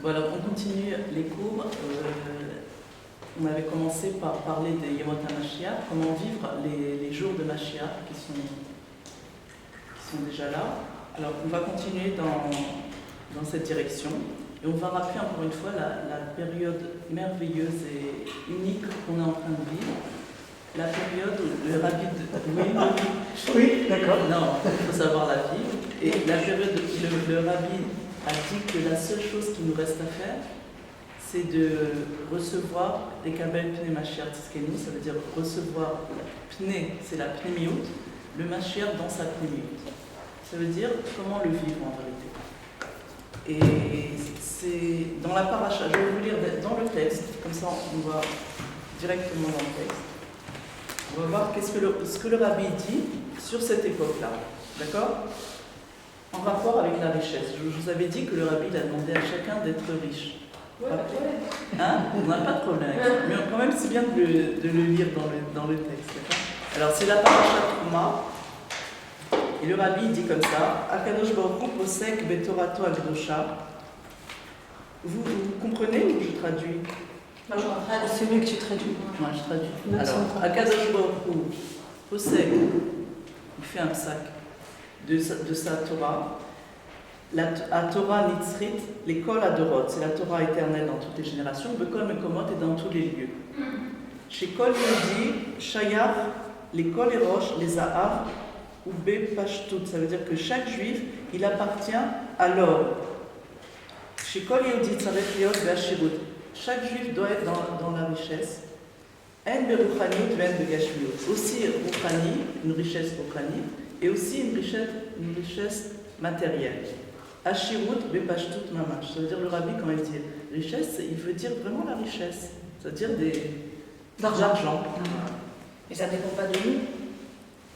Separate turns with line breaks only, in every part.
Voilà, on continue les cours. On avait commencé par parler des Yemot HaMashiach, comment vivre les jours de Mashiach qui sont déjà là. Alors, on va continuer dans cette direction et on va rappeler encore une fois la période merveilleuse et unique qu'on est en train de vivre. La période où le rabbi
Oui, d'accord.
Non, il faut savoir la vivre. Et la période où le rabbi a dit que la seule chose qui nous reste à faire, c'est de recevoir des Kabel Pnei Mashiach Tzidkenu, ça veut dire recevoir Pnei, c'est la Pnémiout, le Mashiach dans sa Pnémiout. Ça veut dire comment le vivre en vérité. Et c'est dans la paracha, je vais vous lire dans le texte, comme ça on va directement dans le texte. On va voir ce que le rabbi dit sur cette époque-là. D'accord ? En rapport avec la richesse. Je vous avais dit que le rabbi a demandé à chacun d'être riche.
Ouais.
Hein? On n'a pas de problème avec ça. Mais quand même, c'est bien de le lire dans le texte. D'accord? Alors, c'est la paracha Trouma. Et le rabbi dit comme ça: Akadosh Baruch Hu posek betorato agdosha. Vous comprenez ou je traduis?
C'est mieux que tu traduis.
Moi, je traduis. Alors, Akadosh Baruch Hu posek, il fait un sac de sa Torah, la Torah Nitzrit, l'école Adorot, c'est la Torah éternelle dans toutes les générations, Bekol Mekomot et dans tous les lieux. Chez Kol Yehudi, Shayar, l'école Erosh, les Zahav, ou Be Pashtut, ça veut dire que chaque juif, il appartient à l'or. Chez Kol Yehudi, Tzarech Liot Be'ashirut, chaque juif doit être dans la richesse. En Beruchaniut, Ven Begashmiut, aussi Ruchani, une richesse Ruchani, et aussi une richesse matérielle. Ashirut bepashtut mamash. Ça veut dire, le rabbi, quand il dit richesse, il veut dire vraiment la richesse. C'est-à-dire d'argent.
Mais ça ne dépend pas de nous.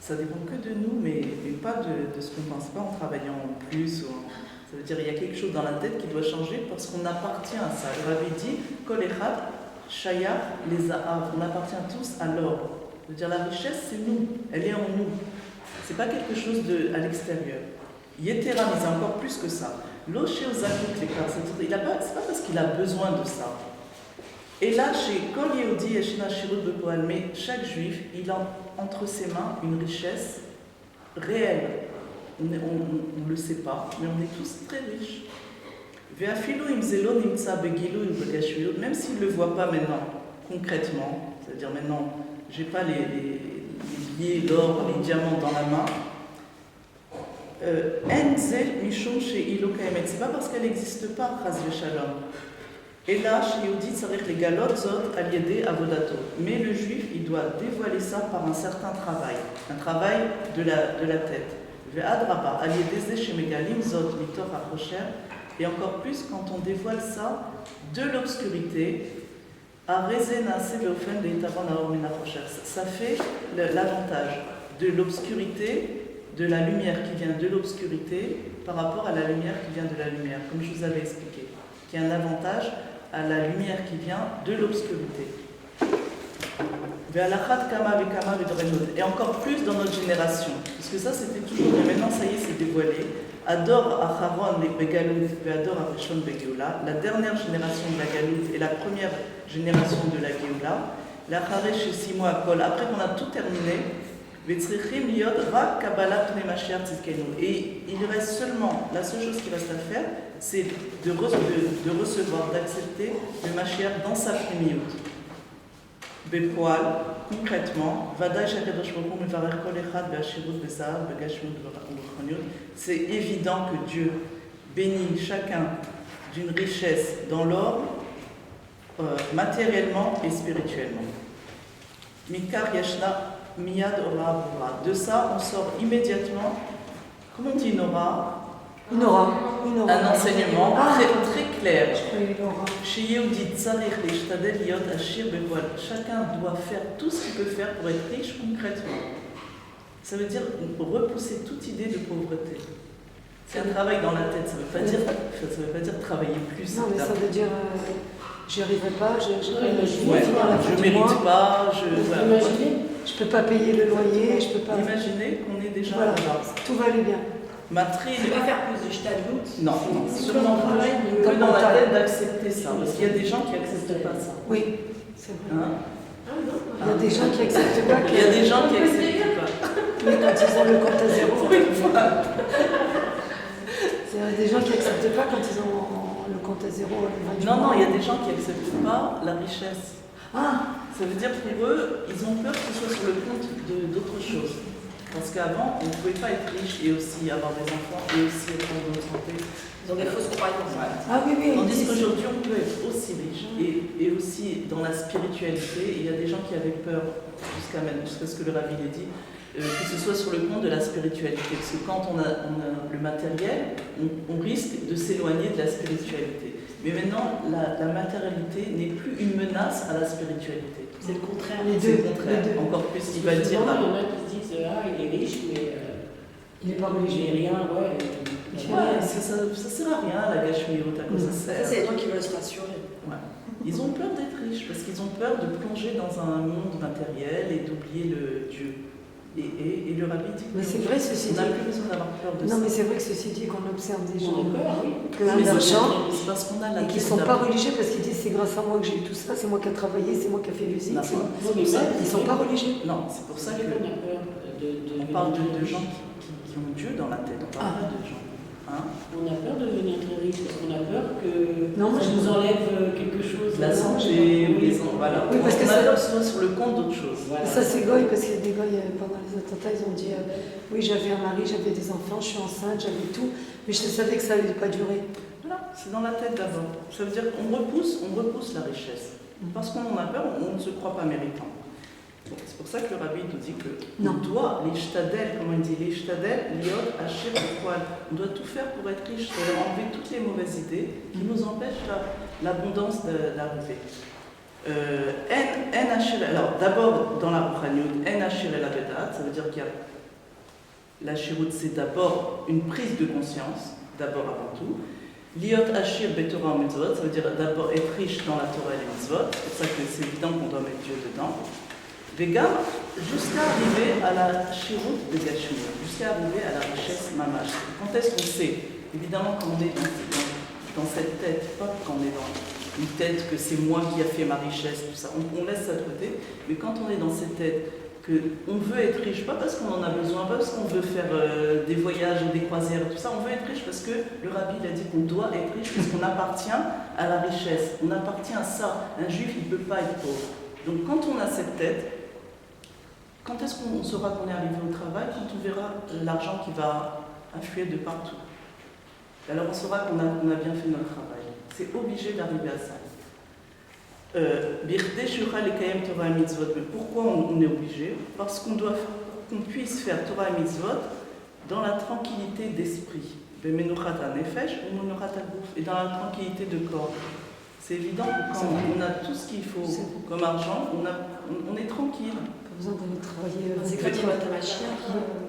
Ça dépend que de nous, mais pas de ce qu'on pense, pas en travaillant plus. Ça veut dire qu'il y a quelque chose dans la tête qui doit changer parce qu'on appartient à ça. Le rabbi dit Kol echad shayach les za'av. On appartient tous à l'or. Ça veut dire la richesse, c'est nous. Elle est en nous. C'est pas quelque chose à l'extérieur. Yetera, mais c'est encore plus que ça. L'oshe aux akut les cartes, c'est pas parce qu'il a besoin de ça. Et là, chez Kol Yehudi et Shina Shirut Bepoal, mais chaque juif, il a entre ses mains une richesse réelle. On ne le sait pas, mais on est tous très riches. Ve'afilu im zelo nimtza begilu ubegashmiut, même s'il ne le voit pas maintenant, concrètement, c'est-à-dire maintenant, j'ai pas les billets, l'or, les diamants dans la main. Enzel mishum chez Ilo Kaemet, c'est pas parce qu'elle n'existe pas, Chas v'Shalom. Et là, chez Yehudi, ça veut dire les galot zot aliédé avodato. Mais le juif, il doit dévoiler ça par un certain travail, un travail de la tête. Ve'adraba aliédé ze chez megalim zot mitor achocher. Et encore plus quand on dévoile ça de l'obscurité. Ça fait l'avantage de l'obscurité, de la lumière qui vient de l'obscurité par rapport à la lumière qui vient de la lumière, comme je vous avais expliqué, qui a un avantage à la lumière qui vient de l'obscurité. Et encore plus dans notre génération, parce que ça c'était toujours, mais maintenant ça y est, c'est dévoilé. Ador Acharon les Begalut et Ador Arishon Begeoula, la dernière génération de la Galut et la première génération de la Geoula, la Charesh et 6 mois à Kol, après qu'on a tout terminé, Vetzrichim Liot Rak Kabbalah Pnei Mashiach Tzidkenu. Et il reste seulement, la seule chose qui reste à faire, c'est de recevoir, d'accepter le Mashiach dans sa Pnémiout. Bepoal, concrètement, c'est évident que Dieu bénit chacun d'une richesse dans l'or, matériellement et spirituellement. Mikar yashna miyad ora bura. De ça, on sort immédiatement, comment on dit une aura?
Une aura.
Un enseignement très clair. Chez Yehudi, Tzarech leishtadel liot ashir bevoal. Chacun doit faire tout ce qu'il peut faire pour être riche concrètement. Ça veut dire repousser toute idée de pauvreté. C'est un travail dans la tête. Ça veut pas dire travailler plus.
Non, mais ça veut dire j'y arriverai pas, je
mérite pas,
je peux pas payer le loyer, je peux pas.
Imaginez qu'on est déjà
voilà,
là.
tout va aller bien.
Matril,
Tu vas faire plus de shtadlout.
non,
C'est
sûrement
comme
pas.
travail de-
Que dans la tête d'accepter ça, parce qu'il y a des gens qui n'acceptent pas ça.
Oui, c'est vrai.
Hein?
Il y a des gens qui acceptent pas
Il y a des gens qui n'acceptent pas.
Oui, quand ils ont le compte à zéro.
Pour une fois.
Il y a des gens qui acceptent pas quand ils ont le compte à zéro.
Non, il y a des gens qui n'acceptent pas la richesse.
Ah,
Ça veut dire pour eux, ils ont peur que ce soit sur le compte d'autre chose. Parce qu'avant, on ne pouvait pas être riche et aussi avoir des enfants et aussi être en bonne santé.
Ils ont des fausses croyances.
Ouais.
ah oui, oui.
Tandis
ils disent-
qu'aujourd'hui, on peut être aussi riche et aussi dans la spiritualité. Il y a des gens qui avaient peur jusqu'à ce que le rabbi l'ait dit, que ce soit sur le compte de la spiritualité. Parce que quand on a le matériel, on risque de s'éloigner de la spiritualité. Mais maintenant, la matérialité n'est plus une menace à la spiritualité.
C'est le contraire.
Les
C'est
deux.
le contraire.
les deux.
Encore plus, il va le dire
Souvent,
là.
il y en a qui se disent ah, il est riche, mais
Il n'est pas
j'ai
religieux.
rien, ouais.
Ouais, ça sert à rien, la gâchemire, à quoi ça
Ça,
sert.
c'est les gens qui veulent se rassurer.
Ouais. Ils ont peur d'être riches parce qu'ils ont peur de plonger dans un monde matériel et d'oublier le Dieu. Et le rabbi dit
Mais c'est vrai, ceci
on n'a
dit.
plus besoin d'avoir peur de
Non,
ça.
mais c'est vrai que ceci dit qu'on observe des gens
J'en ai peur, oui.
qui ont
Mais
d'argent
c'est parce qu'on a la
et qui ne
tête
sont pas
d'abord.
religieux parce qu'ils disent c'est grâce à moi que j'ai eu tout ça, c'est moi qui ai travaillé, c'est moi qui ai fait l'usine.
Non,
c'est moi.
c'est pour ça
Ils ne sont pas religieux.
Non, c'est pour ça
C'est
que
qu'on a peur de
on parle de
devenir
gens
riche.
qui ont Dieu dans la tête. On parle pas de gens. Hein?
On a peur de devenir très riche parce qu'on a peur que
Non, moi,
ça
je-
nous enlève quelque chose.
La santé, ou les ans, voilà.
Oui, parce que
on
ça-
a peur souvent sur le compte d'autres choses.
Voilà.
Ça c'est goy parce qu'il y a des goy pendant les attentats, ils ont dit oui j'avais un mari, j'avais des enfants, je suis enceinte, j'avais tout, mais je savais que ça n'allait pas durer.
Voilà, c'est dans la tête d'abord. Ça veut dire qu'on repousse la richesse. Parce qu'on en a peur, on ne se croit pas méritant. Donc, c'est pour ça que le rabbi nous dit que
Non.
on doit, les shtadel, comme il dit, les shtadel, liot, achir, poil. On doit tout faire pour être riche, c'est-à-dire enlever toutes les mauvaises idées qui nous empêchent l'abondance d'arriver. En achir, alors d'abord dans la Rouhaniout, en achir el avedat, ça veut dire qu'il y a la shirout, c'est d'abord une prise de conscience, d'abord avant tout. Liot Ashir Betorah Mitzvot, ça veut dire d'abord être riche dans la Torah et les mitzvot, c'est pour ça que c'est évident qu'on doit mettre Dieu dedans. Vega, jusqu'à arriver à la shirout de Gashmir, jusqu'à arriver à la richesse mamash. Quand est-ce qu'on sait? Évidemment, quand on est dans cette tête, pas quand on est dans une tête que c'est moi qui a fait ma richesse, tout ça, on laisse ça de côté, mais quand on est dans cette tête, qu'on veut être riche, pas parce qu'on en a besoin, pas parce qu'on veut faire des voyages ou des croisières, tout ça, on veut être riche parce que le rabbi il a dit qu'on doit être riche parce qu'on appartient à la richesse, on appartient à ça. Un juif, il ne peut pas être pauvre. Donc quand on a cette tête, quand est-ce qu'on saura qu'on est arrivé au travail? Quand on verra l'argent qui va affluer de partout. Alors on saura qu'on a bien fait notre travail. C'est obligé d'arriver à ça. Mais pourquoi on est obligé? Parce qu'on puisse faire Torah et Mitzvot dans la tranquillité d'esprit. Et dans la tranquillité de corps. C'est évident que quand on a tout ce qu'il faut comme argent, on est tranquille.
Pas besoin d'aller travailler.
C'est quand il va ta machine.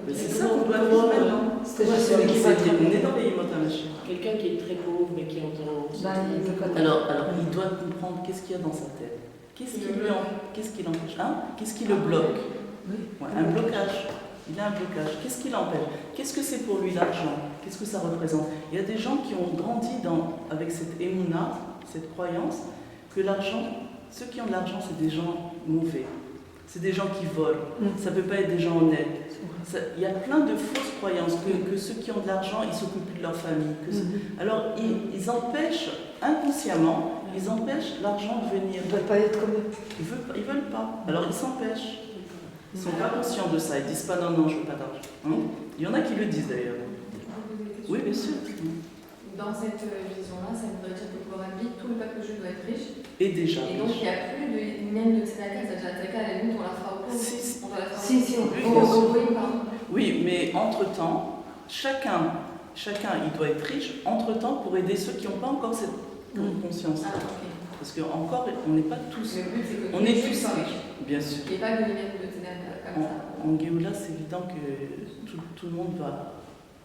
Mais c'est ça qu'on doit vivre maintenant.
C'est-à-dire celui qui va travailler.
On est dans les Yimotamachim.
Quelqu'un qui est très pauvre mais qui entend.
Il veut pas
Alors, il doit comprendre qu'est-ce qu'il y a dans sa tête. Qu'est-ce qui l'empêche? Qu'est-ce qui le bloque? Ouais, un blocage. Il a un blocage. Qu'est-ce qui l'empêche? Qu'est-ce que c'est pour lui l'argent? Qu'est-ce que ça représente? Il y a des gens qui ont grandi avec cette émouna, cette croyance, que l'argent, ceux qui ont de l'argent, c'est des gens mauvais. C'est des gens qui volent. Ça ne peut pas être des gens honnêtes. Il y a plein de fausses croyances que ceux qui ont de l'argent, ils s'occupent plus de leur famille. Alors, ils empêchent, inconsciemment, ils empêchent l'argent de venir.
Ils ne veulent pas être comme eux.
Ils veulent pas. Alors, ils s'empêchent. Ils ne sont pas conscients de ça. Ils ne disent pas non, je ne veux pas d'argent. Il y en a qui le disent d'ailleurs. Oui, bien sûr.
Dans cette vision-là, ça voudrait dire que pour Rabbi, tout le peuple juif doit être riche.
Et déjà.
Et donc, il n'y a plus de même de tzedaka, c'est-à-dire la tzedaka, à la limite, on la fera au pauvre.
Si.
On doit la faire
Si, si,
Oui,
pardon.
Oui, mais entre-temps, chacun, il doit être riche, entre-temps, pour aider ceux qui n'ont pas encore cette conscience.
Ah, ok.
Parce qu'encore, on n'est pas tous.
Le but, c'est que
On
tous
est
les
tous
juifs soient
riches, bien sûr.
Il n'y ait pas de même de tzedaka comme ça.
En Géoula, c'est évident que tout le monde va,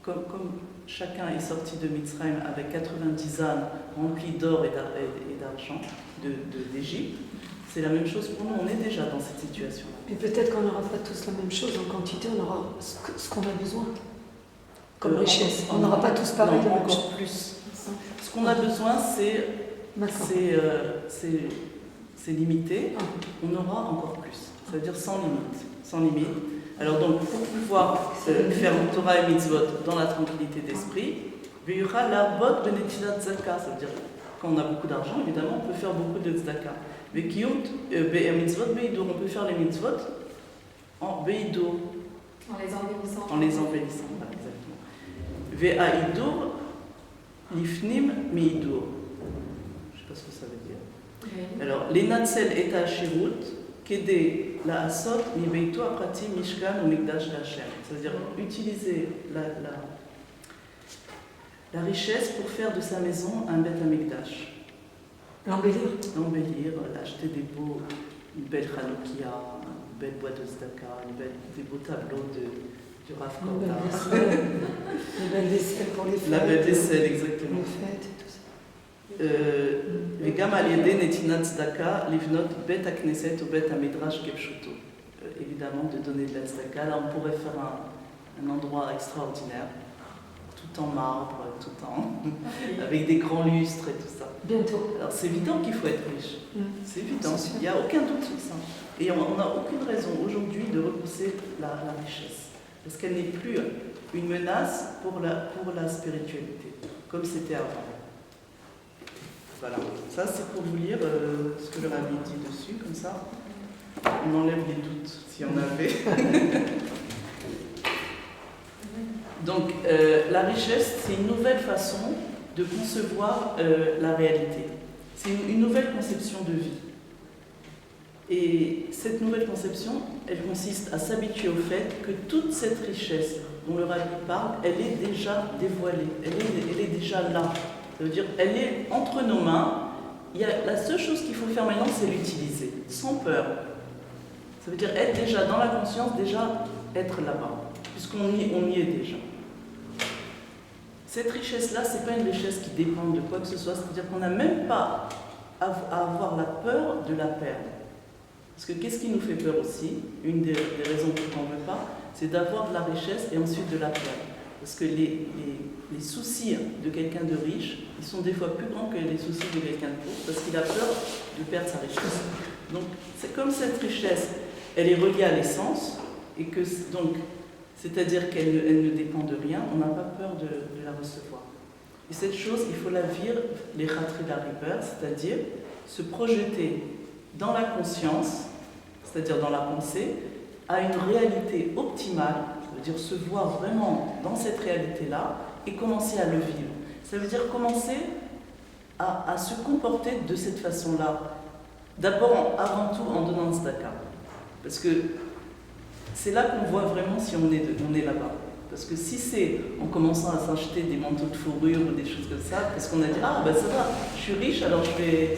comme chacun est sorti de Mitzrayim avec 90 ânes remplis d'or et d'argent d'Égypte, c'est la même chose pour nous, on est déjà dans cette situation.
Mais peut-être qu'on n'aura pas tous la même chose en quantité, on aura ce qu'on a besoin. Comme richesse. On n'aura pas tous pareil de
non,
même
encore
chose.
plus. Ce qu'on a besoin, c'est
D'accord.
c'est limité. On aura encore plus. Ça veut dire sans limite. Sans limite. Alors donc, pour pouvoir faire le Torah et Mitzvot dans la tranquillité d'esprit, Ve'yucha larbot benetilat tzedaka. Ça veut dire quand on a beaucoup d'argent, évidemment, on peut faire beaucoup de tzedaka. Ve'kiyut mitzvot beidur. On peut faire les mitzvot en beidur,
En les embellissant.
en les embellissant. Voilà, exactement. Ve'aidur lifnim meidur. Je ne sais pas ce que ça veut dire.
Oui.
Alors, les natzel et hashirut, kede la asot mi beito aprati mishkan ou mikdash la'Hashem. C'est-à-dire utiliser la richesse pour faire de sa maison un bet hamikdash.
L'embellir.
L'embellir, acheter des beaux, une belle Hanoukia, une belle boîte de tzedaka, des beaux tableaux du Rav
Une belle
Korda.
vaisselle. Une belle vaisselle pour les fêtes.
La belle vaisselle, exactement.
Les fêtes et tout ça.
וגם על ידי נתינת צדקה לבנות בית הכנסת ובית המדרש כפשוטו. Évidemment, de donner de la tzedaka. Là, on pourrait faire un endroit extraordinaire, tout en marbre, tout en avec des grands lustres et tout ça.
Bientôt.
Alors, c'est évident qu'il faut être riche. C'est évident.
C'est sûr.
Il n'y a aucun doute sur ça. Et on n'a aucune raison aujourd'hui de repousser la richesse. Parce qu'elle n'est plus une menace pour la spiritualité, comme c'était avant. Voilà, ça c'est pour vous lire ce que le rabbi dit dessus, comme ça on enlève les doutes si on avait. Donc la richesse, c'est une nouvelle façon de concevoir la réalité. C'est une nouvelle conception de vie. Et cette nouvelle conception, elle consiste à s'habituer au fait que toute cette richesse dont le rabbi parle, elle est déjà dévoilée, elle est déjà là. Ça veut dire, elle est entre nos mains. La seule chose qu'il faut faire maintenant, c'est l'utiliser, sans peur. Ça veut dire être déjà dans la conscience, déjà être là-bas, puisqu'on y est déjà. Cette richesse-là, ce n'est pas une richesse qui dépend de quoi que ce soit, c'est-à-dire qu'on n'a même pas à avoir la peur de la perdre. Parce que qu'est-ce qui nous fait peur aussi? Une des raisons pour qu'on ne veut pas, c'est d'avoir de la richesse et ensuite de la perdre. Parce que les soucis de quelqu'un de riche, ils sont des fois plus grands que les soucis de quelqu'un de pauvre, parce qu'il a peur de perdre sa richesse. Donc, c'est comme cette richesse, elle est reliée à l'essence, et que donc, c'est-à-dire qu'elle ne dépend de rien, on n'a pas peur de la recevoir. Et cette chose, il faut la vivre, les chatri d'Ariber, c'est-à-dire se projeter dans la conscience, c'est-à-dire dans la pensée, à une réalité optimale. Ça veut dire se voir vraiment dans cette réalité-là et commencer à le vivre. Ça veut dire commencer à se comporter de cette façon-là. D'abord, avant tout, en donnant tzedaka. Parce que c'est là qu'on voit vraiment si on est là-bas. Parce que si c'est en commençant à s'acheter des manteaux de fourrure ou des choses comme ça, parce qu'on a dit « Ah, ben ça va, je suis riche, alors je vais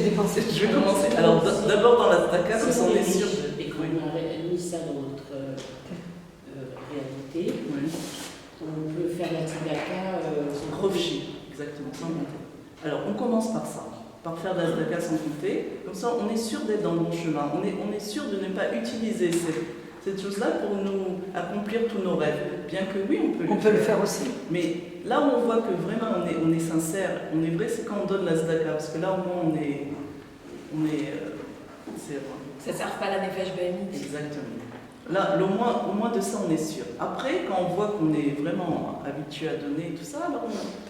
dépenser. Je vais commencer. » Alors d'abord dans la tzedaka, comme ça on est sûr.
Et qu'on a mis ça dans notre réalité, on peut faire la tzedaka sans
Profit, exactement, sans compter. Alors on commence par ça, par faire de la tzedaka sans compter. Comme ça on est sûr d'être dans le bon chemin. On est sûr de ne pas utiliser cette chose-là pour nous accomplir tous nos rêves. Bien que oui, on peut le faire aussi. Mais là où on voit que vraiment on est sincère, on est vrai, c'est quand on donne la tzedaka. Parce que là au moins c'est vrai.
Ça ne sert pas la nefesh behemit.
Exactement. Là, au moins de ça, on est sûr. Après, quand on voit qu'on est vraiment habitué à donner et tout ça, alors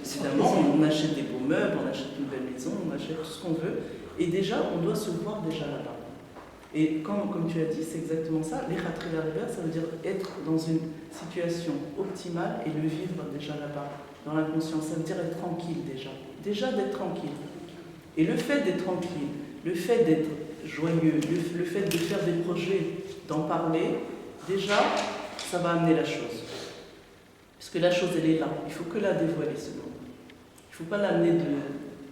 évidemment, on achète des beaux meubles, on achète une belle maison, on achète tout ce qu'on veut. Et déjà, on doit se voir déjà là-bas. Et comme tu as dit, c'est exactement ça. Les chatri d'Ariber, ça veut dire être dans une situation optimale et le vivre déjà là-bas, dans la conscience. Ça veut dire être tranquille déjà. Déjà d'être tranquille. Et le fait d'être tranquille, le fait d'être joyeux, le fait de faire des projets, d'en parler, déjà, ça va amener la chose. Parce que la chose, elle est là. Il ne faut que la dévoiler, seulement. Il ne faut pas l'amener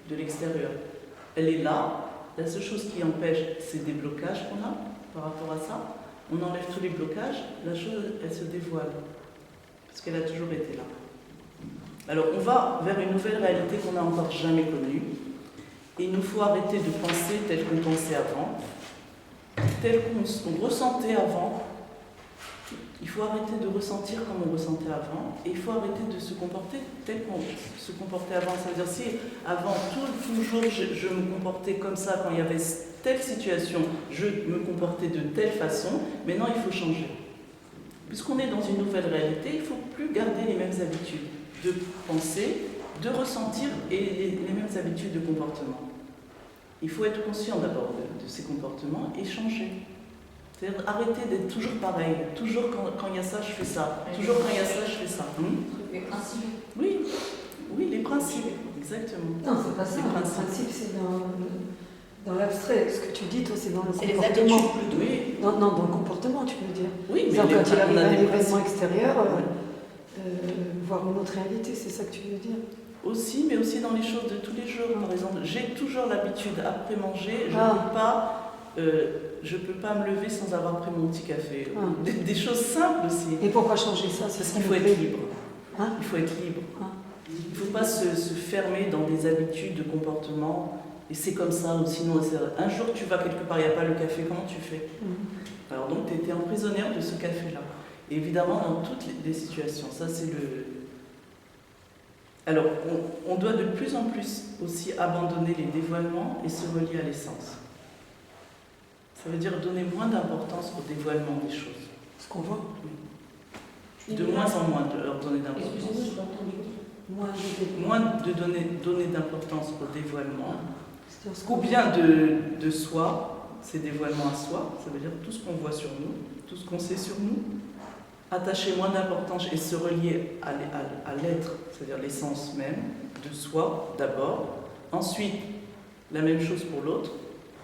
de l'extérieur. Elle est là. La seule chose qui empêche, c'est des blocages qu'on a par rapport à ça. On enlève tous les blocages, la chose, elle se dévoile. Parce qu'elle a toujours été là. Alors, on va vers une nouvelle réalité qu'on n'a encore jamais connue. Et il nous faut arrêter de penser tel qu'on pensait avant, tel qu'on ressentait avant, Il faut arrêter de ressentir comme on ressentait avant et il faut arrêter de se comporter tel qu'on se comportait avant. Ça veut dire si avant, toujours, je me comportais comme ça quand il y avait telle situation, je me comportais de telle façon, maintenant il faut changer. Puisqu'on est dans une nouvelle réalité, il ne faut plus garder les mêmes habitudes de penser, de ressentir et les mêmes habitudes de comportement. Il faut être conscient d'abord de ces comportements et changer. C'est-à-dire arrêter d'être toujours pareil. Toujours quand il y a ça, je fais ça. Toujours quand il y a ça, je fais ça.
Les principes.
Oui, les principes, exactement.
Non, c'est pas ça.
Les
Le
principes.
principe, c'est dans l'abstrait. Ce que tu dis, toi, c'est dans le
C'est les
comportement.
habitudes plutôt.
Oui,
Non, dans le comportement, tu veux dire.
oui, mais
Exemple, quand il arrive
on a
un
des
événement
principes.
extérieur, voir une autre réalité, c'est ça que tu veux dire.
Aussi, mais aussi dans les choses de tous les jours. Par exemple, j'ai toujours l'habitude, après manger, je peux pas me lever sans avoir pris mon petit café.
Ah.
Des choses simples aussi.
Et pourquoi changer ça?
Parce
C'est
qu'il
ce
faut
qu'on
être
fait.
libre.
Hein?
Il faut être libre.
Ah.
Il ne faut pas se fermer dans des habitudes de comportement. Et c'est comme ça, ou sinon, un jour tu vas quelque part, il n'y a pas le café, comment tu fais? Alors donc tu étais emprisonnière de ce café-là. Et évidemment, dans toutes les situations, ça c'est le... Alors, on doit de plus en plus aussi abandonner les dévoilements et se relier à l'essence. Ça veut dire donner moins d'importance au dévoilement des choses.
Ce qu'on voit.
De moins en moins de leur donner d'importance.
Excusez-moi, je n'ai pas entendu.
Moins
Moins de donner d'importance au dévoilement,
c'est-à-dire ce
ou
qu'on
bien de soi, ces dévoilements à soi, ça veut dire tout ce qu'on voit sur nous, tout ce qu'on sait sur nous, attacher moins d'importance et se relier à l'être, c'est-à-dire l'essence même de soi d'abord. Ensuite, la même chose pour l'autre,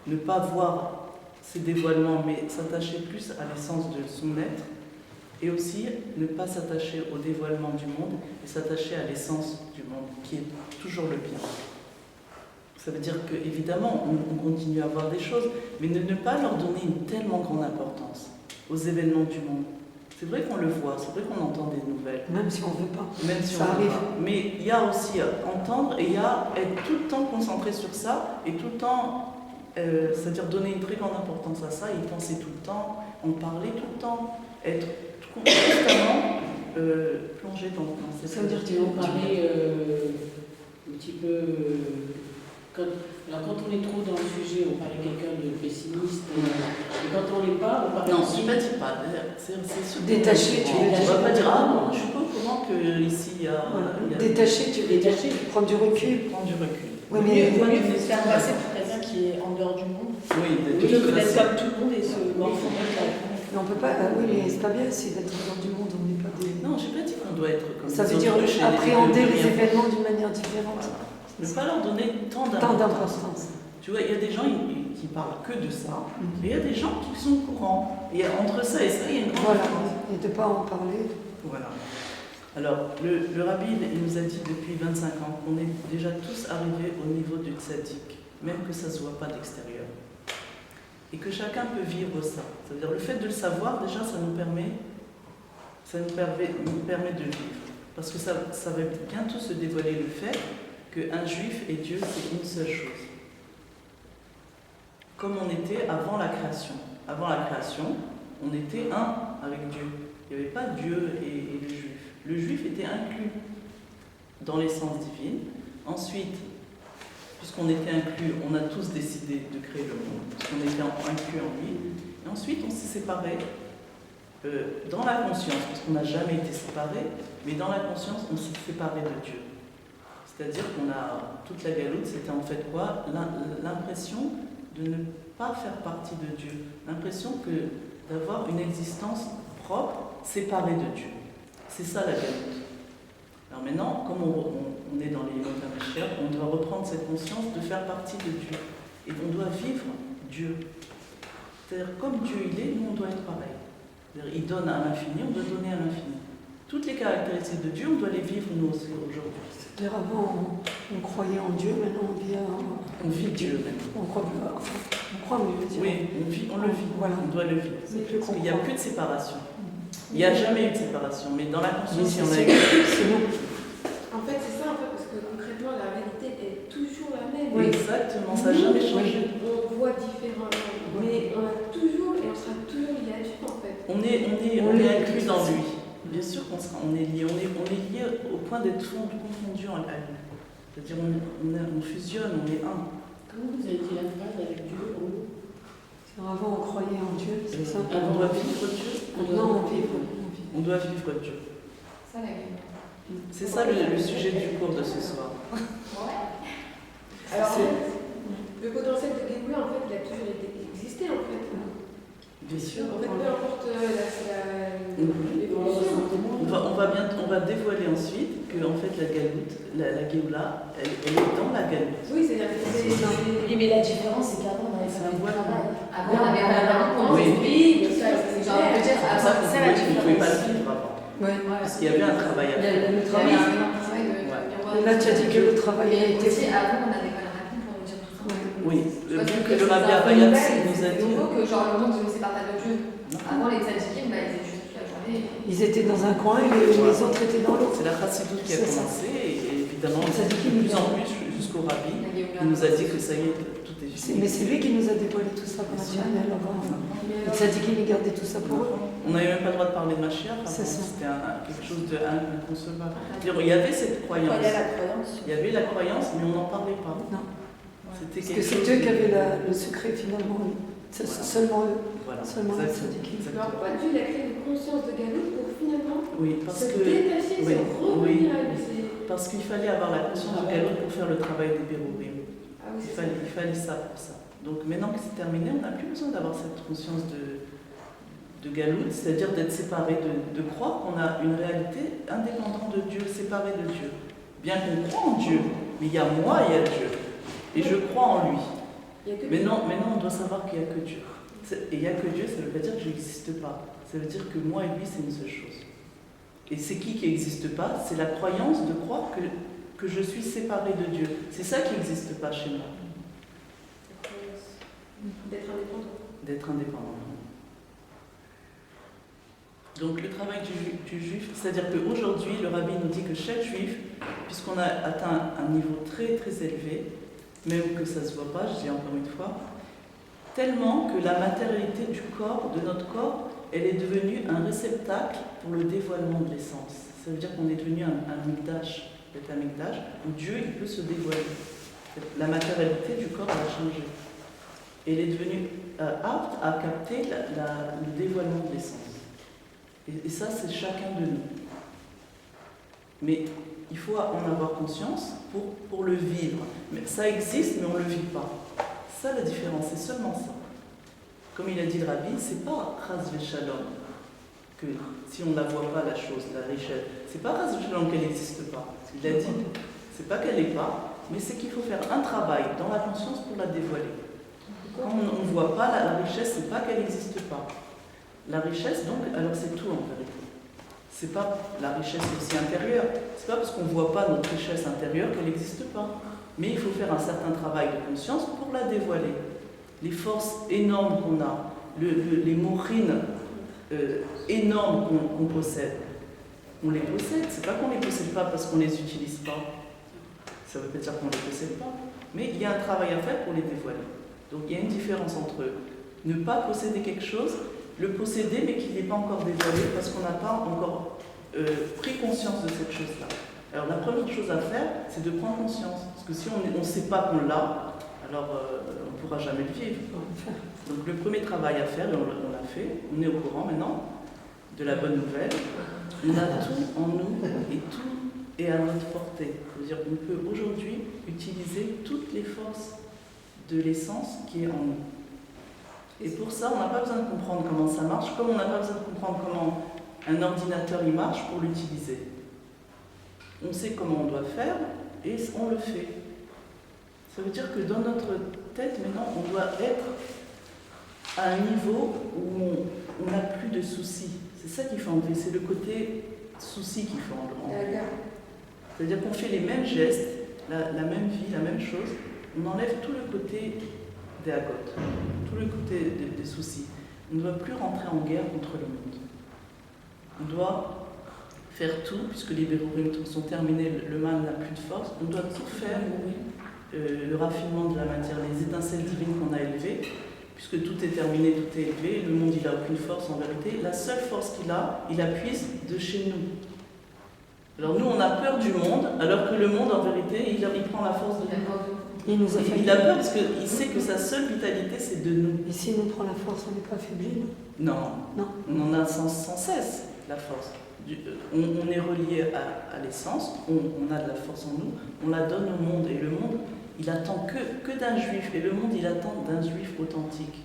ne pas voir ces dévoilements mais s'attacher plus à l'essence de son être. Et aussi, ne pas s'attacher au dévoilement du monde et s'attacher à l'essence du monde, qui est toujours le bien. Ça veut dire qu'évidemment, on continue à voir des choses, mais ne pas leur donner une tellement grande importance aux événements du monde. C'est vrai qu'on le voit, c'est vrai qu'on entend des nouvelles.
Même si on ne veut pas.
Même si
Ça
on veut
arrive.
pas. Mais il y a aussi entendre et il y a être tout le temps concentré sur ça et tout le temps, c'est-à-dire donner une très grande importance à ça, y penser tout le temps, en parler tout le temps, être constamment plongé dans cette...
Ça veut dire
Tu en parlais un petit peu. Alors, quand on est trop dans le sujet, on parle de quelqu'un de pessimiste. Et quand on l'est pas, on parle
Non,
aussi.
je ne dis pas. C'est surtout
Détaché, tu veux
on
dire.
ne va pas dire ah non, je ne suis pas au courant qu'ici il y a.
Voilà.
il y a-
Détaché, tu veux dire.
Détaché.
Prendre du recul.
Prendre du recul.
Oui, mais
Vaut mieux se faire passer pour quelqu'un qui est en dehors du monde.
Oui,
Plutôt que d'être comme tout le monde et se morfondre.
mais on peut pas. Oui, mais c'est pas bien aussi d'être hors du monde. On n'est pas des.
Non, je n'ai pas dit qu'on doit être comme
Ça
les
veut dire
autruches et
appréhender
de
les
rien.
événements d'une manière différente.
Voilà. Ne pas leur donner tant
Tant
d'importance.
d'importance.
Tu vois, il y a des gens qui parlent que de ça, et il y a des gens qui sont au courant. Et entre ça et ça, il y a une grande
Voilà.
différence.
Et de ne pas en parler.
Voilà. Alors, le rabbi, il nous a dit depuis 25 ans qu'on est déjà tous arrivés au niveau du tzaddik, même que ça ne se voit pas d'extérieur. Et que chacun peut vivre ça. C'est-à-dire le fait de le savoir, déjà, ça nous permet de vivre. Parce que ça va bientôt se dévoiler le fait qu'un juif et Dieu, c'est une seule chose. Comme on était avant la création. Avant la création, on était un avec Dieu. Il n'y avait pas Dieu et le juif. Le juif était inclus dans l'essence divine. Ensuite, puisqu'on était inclus, on a tous décidé de créer le monde, parce qu'on était inclus en lui. Et ensuite, on s'est séparés dans la conscience, parce qu'on n'a jamais été séparés, mais dans la conscience, on s'est séparés de Dieu. C'est-à-dire qu'on a, toute la galoute, c'était en fait quoi? L'impression de ne pas faire partie de Dieu. L'impression d'avoir une existence propre, séparée de Dieu. C'est ça la galoute. Alors maintenant, comme on est dans les Mashiach, on doit reprendre cette conscience de faire partie de Dieu. Et on doit vivre Dieu. C'est-à-dire, comme Dieu il est, nous on doit être pareil. C'est-à-dire, il donne à l'infini, on doit donner à l'infini. Toutes les caractéristiques de Dieu, on doit les vivre nous aussi aujourd'hui.
C'est-à-dire avant, on croyait en Dieu, maintenant on vit
On vit Dieu maintenant.
on croit, on croit, mais je veux dire.
Oui, on le vit.
Voilà.
On doit le vivre.
C'est plus
Parce qu'il n'y a
comprendre.
plus de séparation. Il n'y a jamais eu de séparation, mais dans la conscience, il y en a
C'est
eu.
c'est nous.
En fait, c'est ça, parce que concrètement, la réalité est toujours la même.
Oui.
Exactement, ça n'a jamais changé.
On
voit différemment. Mais on a toujours, et on sera toujours lié à Dieu en fait.
On est inclus dans lui. Bien sûr on est lié. On est lié au point d'être confondu à lui. C'est-à-dire on fusionne, on est un.
Comment vous avez dit la phrase avec Dieu en nous?
Avant, on croyait en Dieu, c'est ça.
On doit vivre Dieu.
Non, on vit.
On doit vivre Dieu.
Ça, la game.
C'est ça le sujet du cours de ce soir.
Ouais.
Alors, en fait, le potentiel de Guégoula, en fait, il a toujours existé, en fait.
Bien sûr.
En fait, peu importe l'évolution.
On va dévoiler ensuite que en fait la galoute, la Géoula, elle est dans la galoute.
Oui, c'est-à-dire que c'est.
Mais la différence, c'est qu'avant, on avait
C'est un
fait
voile.
travail.
Avant, on avait pas vraiment
Oui.
Oui,
ça, c'est genre, on peut dire,
C'est
avant,
ça que
c'est la
vous ne pouvez pas
différence.
le vivre avant.
Ouais.
Parce qu'il y avait un travail à faire.
Le
Il y
travail.
avait un énorme travail de miroir.
Et là, tu as dit que le travail a
Et
été
aussi,
fait.
avant, on n'avait pas le rapide pour nous dire tout ça.
Oui,
Parce
vu
que
que le
c'est
Rabbi
un
Abayat
nouvel,
nous a
c'est
dit.
nouveau que genre le monde ne sépare pas de Dieu. Avant, les tzadikim, ils étaient juste toute la journée.
Ils étaient dans un coin et les autres étaient dans l'autre.
C'est la chassidoute qui a
C'est ça.
commencé et évidemment,
Ça dit
de
qu'il
plus
nous
en
a-
plus jusqu'au Rabbi,
La Géoula.
il nous a dit que ça y est, tout est fini.
Mais c'est lui qui nous a dévoilé tout ça pour Israël avant. Il s'est dit qu'il gardait tout ça pour eux.
On n'avait même pas le droit de parler de Mashiach,
C'est ça.
c'était quelque chose d'inconcevable. Il y avait cette croyance.
Il y a la croyance.
Il y avait la croyance, mais on n'en parlait pas.
Non.
C'était
Parce que
quelque
c'est
chose
eux qui
de-
avaient le secret finalement. C'est seulement eux.
Voilà,
Seulement les
exactement,
tzadikim.
Alors,
exactement.
pourquoi Dieu il a créé une conscience de Galoute pour finalement
Oui, parce
se
que
détacher,
oui,
se revenir à lui.
parce qu'il fallait avoir la conscience du galop pour faire le travail des Bérourim.
Ah oui,
Il
c'est ça.
fallait ça pour ça. Donc maintenant que c'est terminé, on n'a plus besoin d'avoir cette conscience de galoute, c'est-à-dire d'être séparé, de croire qu'on a une réalité indépendante de Dieu, séparée de Dieu. Bien qu'on croit en Dieu, mais il y a moi et il y a Dieu. Et je crois en lui.
Il y a que
Mais non, on doit savoir qu'il n'y a que Dieu. Et il n'y a que Dieu, ça ne veut pas dire que je n'existe pas. Ça veut dire que moi et lui, c'est une seule chose. Et c'est qui n'existe pas? C'est la croyance de croire que je suis séparé de Dieu. C'est ça qui n'existe pas chez moi.
d'être indépendant.
D'être indépendant. Donc le travail du juif, c'est-à-dire qu'aujourd'hui, le rabbi nous dit que chaque juif, puisqu'on a atteint un niveau très très élevé, même que ça ne se voit pas, je dis encore une fois, tellement que la matérialité du corps, de notre corps, elle est devenue un réceptacle pour le dévoilement de l'essence. Ça veut dire qu'on est devenu un mikdash, où Dieu il peut se dévoiler. La matérialité du corps a changé. Elle est devenue apte à capter le dévoilement de l'essence. Et ça, c'est chacun de nous. Mais il faut en avoir conscience pour le vivre. Mais ça existe, mais on ne le vit pas. Ça, la différence, c'est seulement ça. Comme il a dit le rabbi, c'est pas Chas v'Shalom que si on ne la voit pas, la chose, la richesse, c'est pas Chas v'Shalom qu'elle n'existe pas. Il a dit, c'est pas qu'elle n'est pas, mais c'est qu'il faut faire un travail dans la conscience pour la dévoiler. Quand on ne voit pas la richesse, c'est pas qu'elle n'existe pas. La richesse, donc, alors c'est tout en vérité. C'est pas la richesse aussi intérieure. C'est pas parce qu'on ne voit pas notre richesse intérieure qu'elle n'existe pas. Mais il faut faire un certain travail de conscience pour la dévoiler. Les forces énormes qu'on a, les mourines énormes qu'on possède, on les possède. C'est pas qu'on les possède pas parce qu'on les utilise pas. Ça veut pas dire qu'on les possède pas. Mais il y a un travail à faire pour les dévoiler. Donc il y a une différence entre ne pas posséder quelque chose, le posséder mais qu'il n'est pas encore dévoilé parce qu'on n'a pas encore pris conscience de cette chose-là. Alors la première chose à faire, c'est de prendre conscience. Parce que si on ne sait pas qu'on l'a, alors on ne pourra jamais le vivre. Donc le premier travail à faire, et on l'a fait, on est au courant maintenant de la bonne nouvelle, on a tout en nous et tout est à notre portée. C'est-à-dire qu'on peut aujourd'hui utiliser toutes les forces de l'essence qui est en nous. Et pour ça, on n'a pas besoin de comprendre comment ça marche, comme on n'a pas besoin de comprendre comment un ordinateur il marche pour l'utiliser. On sait comment on doit faire et on le fait. Ça veut dire que dans notre tête, maintenant, on doit être à un niveau où on n'a plus de soucis. C'est ça qu'il faut enlever, c'est le côté souci qu'il faut enlever. C'est-à-dire qu'on fait les mêmes gestes, la même vie, la même chose, on enlève tout le côté des agotes, tout le côté des soucis. On ne doit plus rentrer en guerre contre le monde. On doit faire tout, puisque les bérourim sont terminés, le mal n'a plus de force, on doit tout faire, le raffinement de la matière, les étincelles divines qu'on a élevées, puisque tout est terminé, tout est élevé, le monde il n'a aucune force en vérité. La seule force qu'il a, il la puise de chez nous. Alors nous, on a peur du monde, alors que le monde, en vérité, il prend la force de nous.
Il nous a failli.
Il a peur parce qu'il sait que sa seule vitalité, c'est de nous.
Et s'il nous prend la force, on n'est pas affaibli, non?
Non, on en a sans cesse la force. On est relié à l'essence, on a de la force en nous, on la donne au monde. Et le monde, il attend que d'un juif. Et le monde, il attend d'un juif authentique.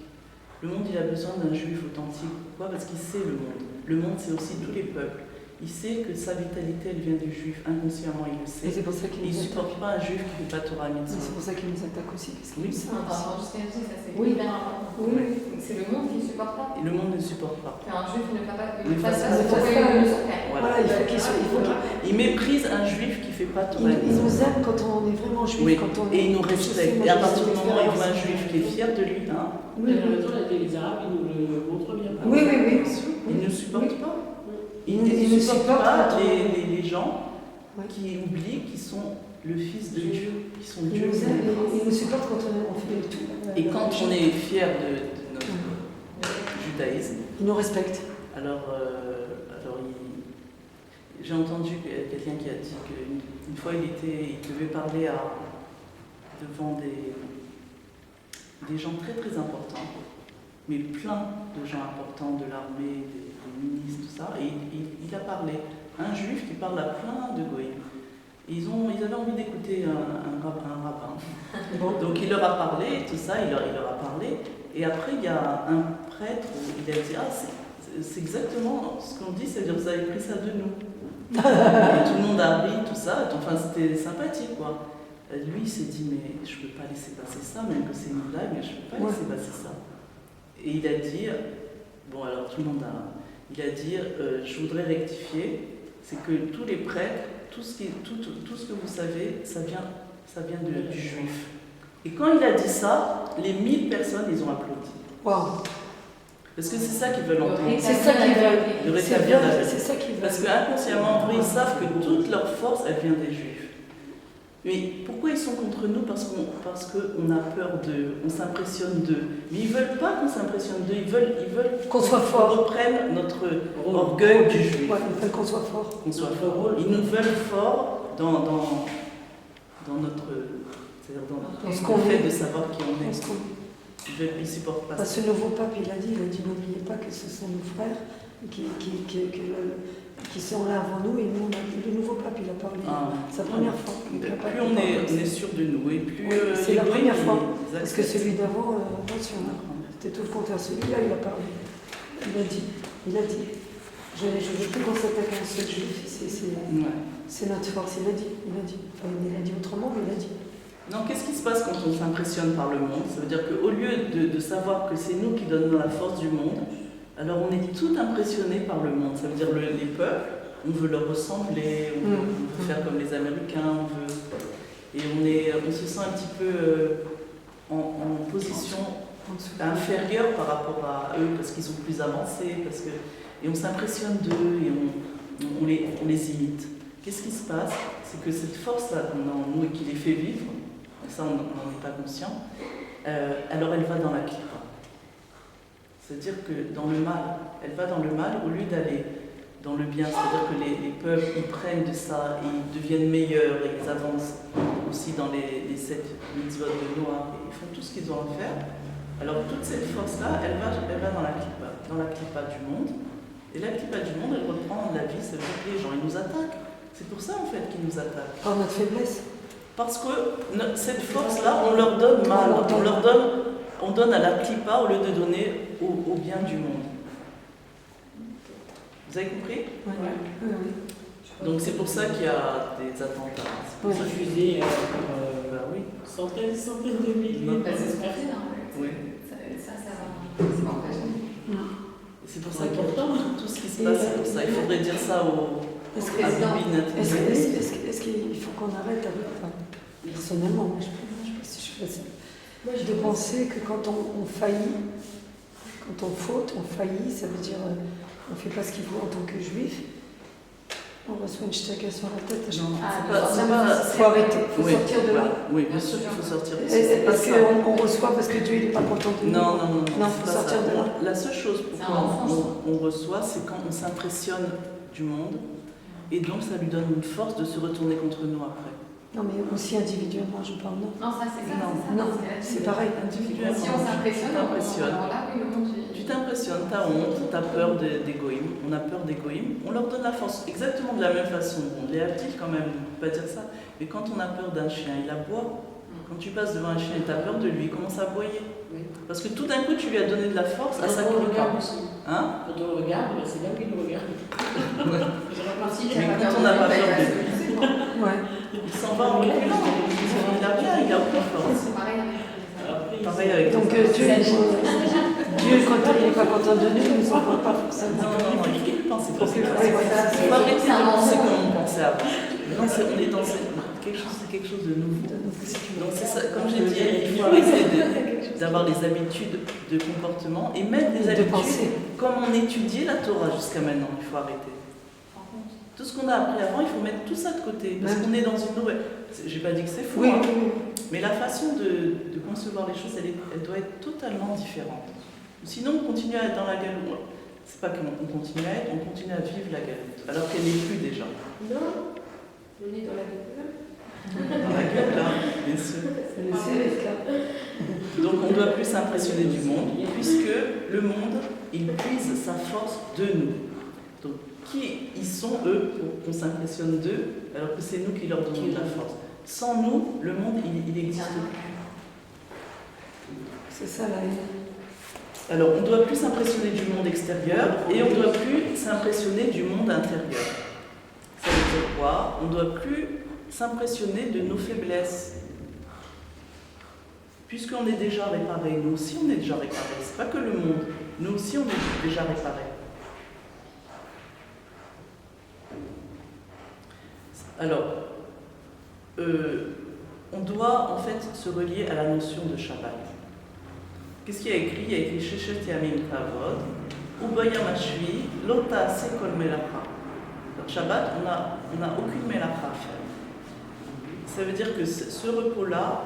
Le monde, il a besoin d'un juif authentique. Pourquoi? Parce qu'il sait le monde. Le monde, c'est aussi tous les peuples. Il sait que sa vitalité, elle vient du juif. Inconsciemment, il le
Et
sait.
c'est pour ça qu'il
Il
nous
ne supporte
attaque.
pas un juif qui ne fait pas Torah Mitzvah.
C'est pour ça qu'il nous attaque aussi, parce qu'il
Oui.
nous sait
Non,
aussi.
par jusqu'à ça c'est
Oui.
hyper important.
Oui.
C'est le monde qui ne supporte pas.
Et le monde ne supporte pas.
Qu'un juif ne fasse pas,
Ne fasse
ça,
pas.
c'est pourquoi il nous attaque.
Voilà, il faut qu'il soit.
Il méprise un juif qui ne fait pas Torah
Il nous
Mitzvah.
aime quand on est vraiment juif,
Oui.
quand on
Et il nous
je sais,
respecte.
moi,
Et à
j'ai
partir du
cette
moment où il voit un
expérience.
juif qui est fier de lui, hein,
Oui,
Mais en même temps, les Arabes, ils nous le montrent bien.
oui, oui. oui.
il ne supporte pas.
Il
Il
ne
ne supporte
supporte
pas
pas.
les gens
Ouais.
qui oublient qu'ils sont le fils de Dieu, qui sont
Il
Dieu.
nous aime et il nous supporte quand on fait tout.
Et quand on est fier de notre judaïsme,
Il nous respecte.
alors j'ai entendu quelqu'un qui a dit qu'une fois il devait parler devant des gens très très importants, mais plein de gens importants de l'armée, des ministres, tout ça, et il a parlé. Un juif qui parle à plein de goïms. Ils avaient envie d'écouter un rabbin.
Bon.
Donc il leur a parlé, tout ça, il leur a parlé. Et après, il y a un prêtre où il a dit « Ah, c'est exactement ce qu'on dit, c'est-à-dire vous avez pris ça de nous. » Et tout le monde a ri, tout ça. Enfin, c'était sympathique, quoi. Lui, il s'est dit « Mais je ne peux pas laisser passer ça, même que c'est une blague, je ne peux pas laisser passer ça. » Et il a dit, bon alors tout le monde il a dit, je voudrais rectifier, c'est que tous les prêtres, tout ce que vous savez, ça vient du juif. Et quand il a dit ça, les 1000 personnes, ils ont applaudi.
Waouh.
Parce que c'est ça qu'ils veulent entendre.
C'est ça qu'ils veulent.
De
C'est
rétablir la
bien,
vérité.
c'est ça qu'ils veulent.
Parce qu'inconsciemment, en vrai, ils savent que toute leur force, elle vient des juifs. Mais pourquoi ils sont contre nous? Parce qu'on a peur d'eux, on s'impressionne d'eux. Mais ils ne veulent pas qu'on s'impressionne d'eux, ils veulent
Qu'on soit fort.
qu'on reprenne notre orgueil du juif.
Ouais, il faut qu'on soit fort.
Qu'on soit fort. Ils nous veulent forts dans notre... C'est-à-dire dans ce qu'on fait de savoir qui on est. Ils ne supportent pas
Parce
ça.
que le nouveau pape, il a dit n'oubliez pas que ce sont nos frères qui sont là avant nous, et nous, le nouveau pape, il a parlé. C'est la première fois.
Plus on est sûr de nous, et plus...
Oui, c'est la première fois.
Parce
Parce que celui d'avant, attention, c'était tout le contraire. Celui-là, il a parlé. Il a dit. Je ne veux plus qu'on s'attaque à un seul juif. C'est notre force. Il a dit. Enfin, il l'a dit autrement, mais il a dit.
Non, qu'est-ce qui se passe quand on s'impressionne par le monde? Ça veut dire qu'au lieu de savoir que c'est nous qui donnons la force du monde, alors on est tout impressionné par le monde. Ça veut dire les peuples, on veut leur ressembler, on veut faire comme les Américains, et on se sent un petit peu en position inférieure par rapport à eux, parce qu'ils sont plus avancés, et on s'impressionne d'eux, et on les imite. Qu'est-ce qui se passe? C'est que cette force-là qu'on a en nous et qui les fait vivre, ça on n'en est pas conscient, alors elle va dans la clipa. C'est-à-dire que dans le mal, elle va dans le mal au lieu d'aller dans le bien. C'est-à-dire que les peuples, ils prennent de ça, et ils deviennent meilleurs, et ils avancent aussi dans les 7 mitzvot de Noah, et ils font tout ce qu'ils ont à faire. Alors toute cette force-là, elle va dans la clipa du monde. Et la clipa du monde, elle reprend la vie, ça veut dire que les gens, ils nous attaquent. C'est pour ça en fait qu'ils nous attaquent.
Par notre faiblesse.
Parce que cette force-là, on leur donne mal, on donne à la clipa au lieu de donner au bien du monde. Vous avez compris?
Oui.
Donc c'est pour ça qu'il y a des attentats. C'est pour ça que
Diffusés
oui.
centaines de milliers.
C'est ce qu'on fait, hein.
Oui.
Ça va. C'est pas empêché.
C'est pour ça qu'il y a tout ce qui se passe, c'est pour ça. Il faudrait dire ça
Est-ce
à Bibi Nathalie.
qu'il faut qu'on arrête avec, enfin, personnellement, moi, je ne sais pas si je suis facile, de penser que quand on faillit, quand on faute, on faillit, ça veut dire on ne fait pas ce qu'il faut en tant que juif, On reçoit une ch'taka sur la tête.
Non,
Ah,
c'est
non,
pas.
non,
Il faut arrêter, il faut
Oui,
sortir de là.
Oui, bien sûr qu'il faut sortir. C'est pas
Est-ce
ça.
qu'on reçoit parce que Dieu n'est pas content de nous?
Non,
Non, il
c'est
faut
pas
sortir
ça.
de là.
La seule chose
C'est
pourquoi
un enfant,
on reçoit, c'est quand on s'impressionne du monde, et donc ça lui donne une force de se retourner contre nous après.
Non, mais aussi individuellement, je parle. Non,
Non, ça c'est ça.
Non,
c'est ça,
non,
parce que là,
c'est pareil.
Individuellement.
Si on s'impressionne,
Tu t'impressionnes.
alors là, oui, le monde.
Tu t'impressionnes, t'as honte, t'as peur d'égoïsme, on a peur d'égoïsme, on leur donne la force exactement de la même façon. On les habille quand même, on ne peut pas dire ça, mais quand on a peur d'un chien, il aboie. Quand tu passes devant un chien et tu as peur de lui, il commence à aboyer.
Oui.
Parce que tout d'un coup, tu lui as donné de la force à sa
Quand on le
cri.
regarde aussi.
Hein?
Quand on le regarde, c'est là qu'il nous regarde. Je remarque.
Mais quand on n'a pas peur de lui,
Ouais.
il s'en va en reculant. Il a rien, il a aucune force.
C'est pareil avec les
Après,
Pareil avec
Donc
les
Dieu, quand il n'est pas content de nous, il ne nous envoie pas
Non,
forcément.
non, il faut plus penser comme ça.
Oui, voilà.
Il faut arrêter de penser comme on pensait avant. Non, on est dans quelque chose de nouveau. Donc c'est ça, comme j'ai dit, il faut arrêter d'avoir les habitudes de comportement et même des
De
habitudes
penser.
comme on étudiait la Torah jusqu'à maintenant. Il faut arrêter. Tout ce qu'on a appris avant, il faut mettre tout ça de côté. Parce qu'on est dans une nouvelle. J'ai pas dit que c'est faux,
Oui,
hein,
oui, oui.
mais la façon de concevoir les choses, elle doit être totalement différente. Sinon, on continue à être dans la galoute. C'est pas qu'on continue à être, on continue à vivre la galoute, alors qu'elle n'est plus déjà.
Non, on est dans la gueule.
Dans la gueule, là, bien sûr.
C'est le CF, là.
Donc on ne doit plus s'impressionner du monde, puisque le monde, il puise sa force de nous. Donc qui ils sont, eux, pour qu'on s'impressionne d'eux, alors que c'est nous qui leur donnons de la force. Sans nous, le monde, il n'existe plus.
C'est ça la haine.
Alors on ne doit plus s'impressionner du monde extérieur, et on ne doit plus s'impressionner du monde intérieur. Ça veut dire quoi? On ne doit plus s'impressionner de nos faiblesses. Puisqu'on est déjà réparé, nous aussi on est déjà réparé. C'est pas que le monde, nous aussi on est déjà réparé. Alors, on doit en fait se relier à la notion de Shabbat. Qu'est-ce qu'il y a écrit? Il y a écrit Sheshet Yamim Kavod, Ubayam Ashvi, Lota Sekol Melacha. Donc Shabbat, on n'a aucune Melacha à faire. Ça veut dire que ce repos-là,